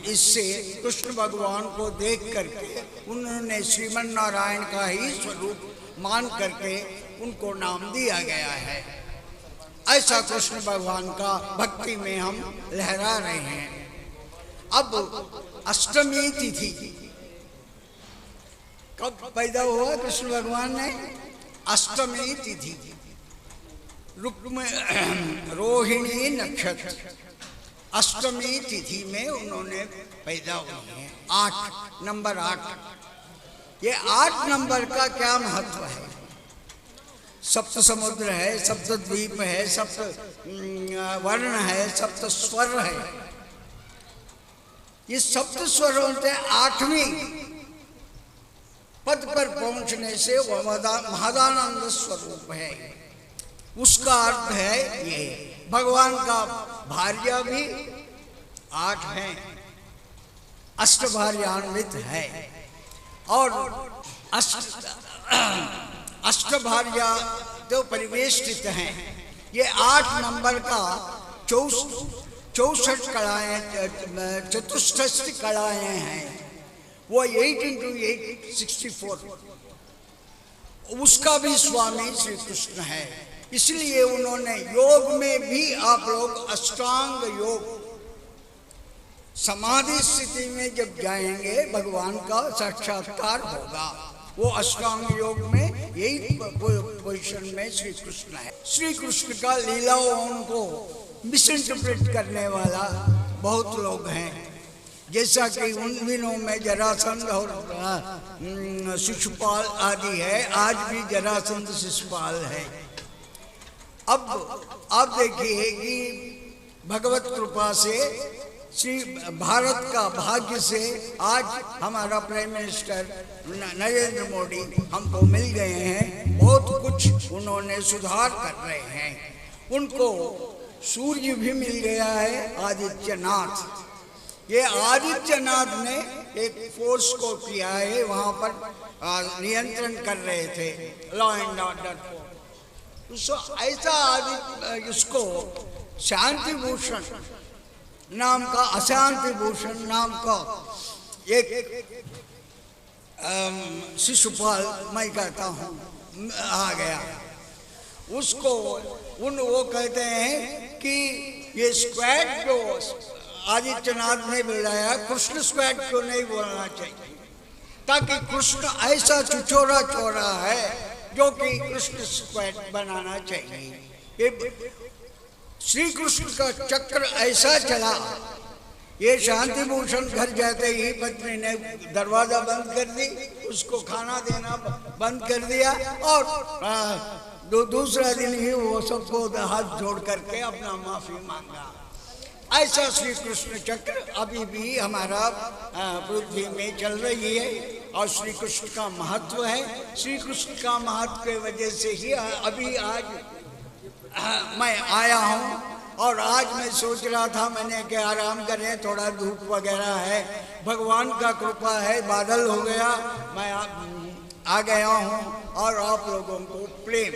इससे कृष्ण भगवान को देख करके उन्होंने श्रीमन नारायण का ही स्वरूप मान करके उनको नाम दिया गया है। ऐसा कृष्ण भगवान का भक्ति में हम लहरा रहे हैं। अब अष्टमी तिथि कब पैदा हुआ कृष्ण भगवान ने? अष्टमी तिथि, रोहिणी नक्षत्र अष्टमी तिथि में उन्होंने पैदा हुए हैं। 8 नंबर 8, ये 8 नंबर का क्या महत्व है? सप्त समुद्र है, सप्त द्वीप है, सप्त वर्ण है, सप्त स्वर है। ये सप्त स्वरों से 8वीं पद पर पहुंचने से वह महदानंद स्वरूप है। उसका अर्थ है ये। भगवान का भार्या भी 8 हैं, अष्टभार्यान्वित है। और अष्टभार्या जो परिवेष्टित हैं, ये 8 नंबर का 64 कलाएं, चतुष्टय कलाएं हैं। वो 8 into 8 64, उसका भी स्वामी श्री कृष्ण है। इसलिए उन्होंने योग में भी, आप लोग अष्टांग योग, समाधि स्थिति में जब जाएंगे भगवान का साक्षात्कार होगा। वो अष्टांग योग में यही पोजीशन में श्री कृष्ण है। श्री कृष्ण का लीलाओं को मिसइंटरप्रेट करने वाला बहुत लोग हैं। जैसा कि उन दिनों में जरासंध और शिशुपाल आदि है, आज भी जरासंध शिशुपाल है। अब आप देखिए कि भगवत कृपा से, श्री भारत का भाग्य से आज हमारा प्राइम मिनिस्टर नरेंद्र मोदी हमको मिल गए हैं। बहुत कुछ उन्होंने सुधार कर रहे हैं। उनको सूर्य भी मिल गया है, आदित्यनाथ। ये आदित्यनाथ ने एक फोर्स को किया है, वहाँ पर नियंत्रण कर रहे थे, लॉ एंड ऑर्डर को। ऐसा इसको शांति भूषण नाम का, अशांति भूषण नाम का एक शिशुपाल, मैं कहता हूँ, आ गया। उसको वो कहते हैं कि ये स्क्वाड जो आदित्यनाथ ने बुलाया, कृष्ण स्क्वाड को नहीं बोलना चाहिए, ताकि कृष्ण ऐसा चुचोरा चोरा है जो कि कृष्ण स्क्वाड बनाना चाहिए। ये श्री कृष्ण का चक्र ऐसा चला, ये शांति भूषण घर जाते ही पत्नी ने दरवाजा बंद कर दी, उसको खाना देना बंद कर दिया और दूसरा दिन ही वो सबको हाथ जोड़ करके अपना माफी मांगा। ऐसा श्री कृष्ण चक्र अभी भी हमारा पृथ्वी में चल रही है और श्री कृष्ण का महत्व है। श्री कृष्ण का महत्व की वजह से ही अभी आज मैं आया हूँ और आज मैं सोच रहा था मैंने कि आराम करें, थोड़ा धूप वगैरह है, भगवान का कृपा है, बादल हो गया, मैं आ गया हूँ और आप लोगों को प्रेम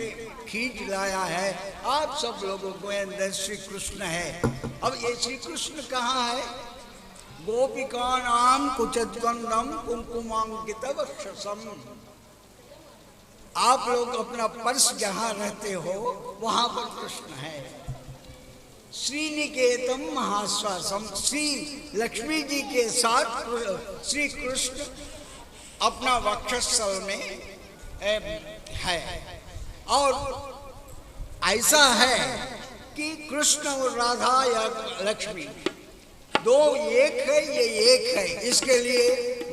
खींच लाया है। आप सब लोगों को अंदर श्री कृष्ण है। अब ये श्री कृष्ण कहाँ है? गोपिका नाम कुचद्वंदम कुमकुमांकित वक्षसम। आप लोग अपना पर्स जहाँ रहते हो वहाँ पर कृष्ण है। श्रीनिकेतम महाश्वासम, श्री लक्ष्मी जी के साथ श्री कृष्ण अपना वक्षस्थल में है। और ऐसा है कि कृष्ण और राधा या लक्ष्मी दो एक है, ये एक है, इसके लिए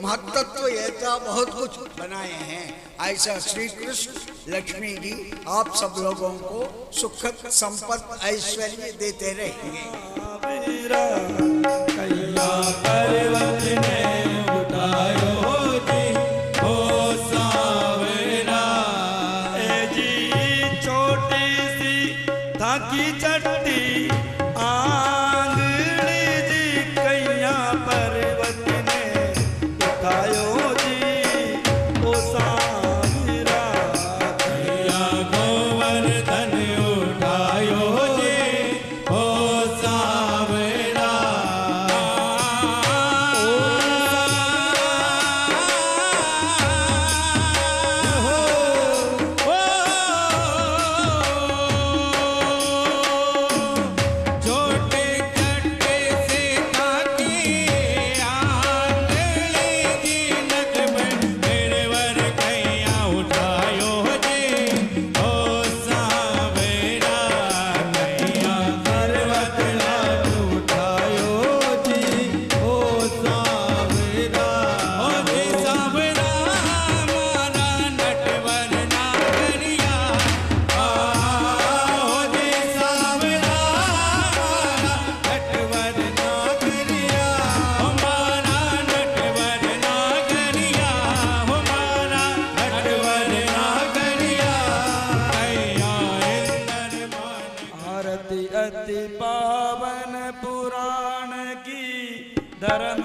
महत्त्व येता बहुत कुछ बनाए हैं। ऐसा श्री कृष्ण लक्ष्मी जी आप सब लोगों को सुखद संपत्ति ऐश्वर्य देते रहेंगे। कैया पर्वत ने उठायो जी हो सावरा, ए जी छोटी सी थाकी चट्टी आंगली जी, कैया पर्वत ने उठायो जी ओ सावरा। कैया गोवर्धन उठायो जी हो सावरा। छोटे चट्टे से ताकी आंगली जी नक में मेरे वर कैया उठायो जी हो सावरा। कैया पर्वत ना उठायो जी हो सावरा। हो जी सावरा मारा नटवर ना करिया, हो जी सावरा मारा नटवर ना करिया, हमारा नटवर ना करिया, हमारा नटवर ना करिया। कैया इंदर मान आरती अति पावन पुराण की, धर्म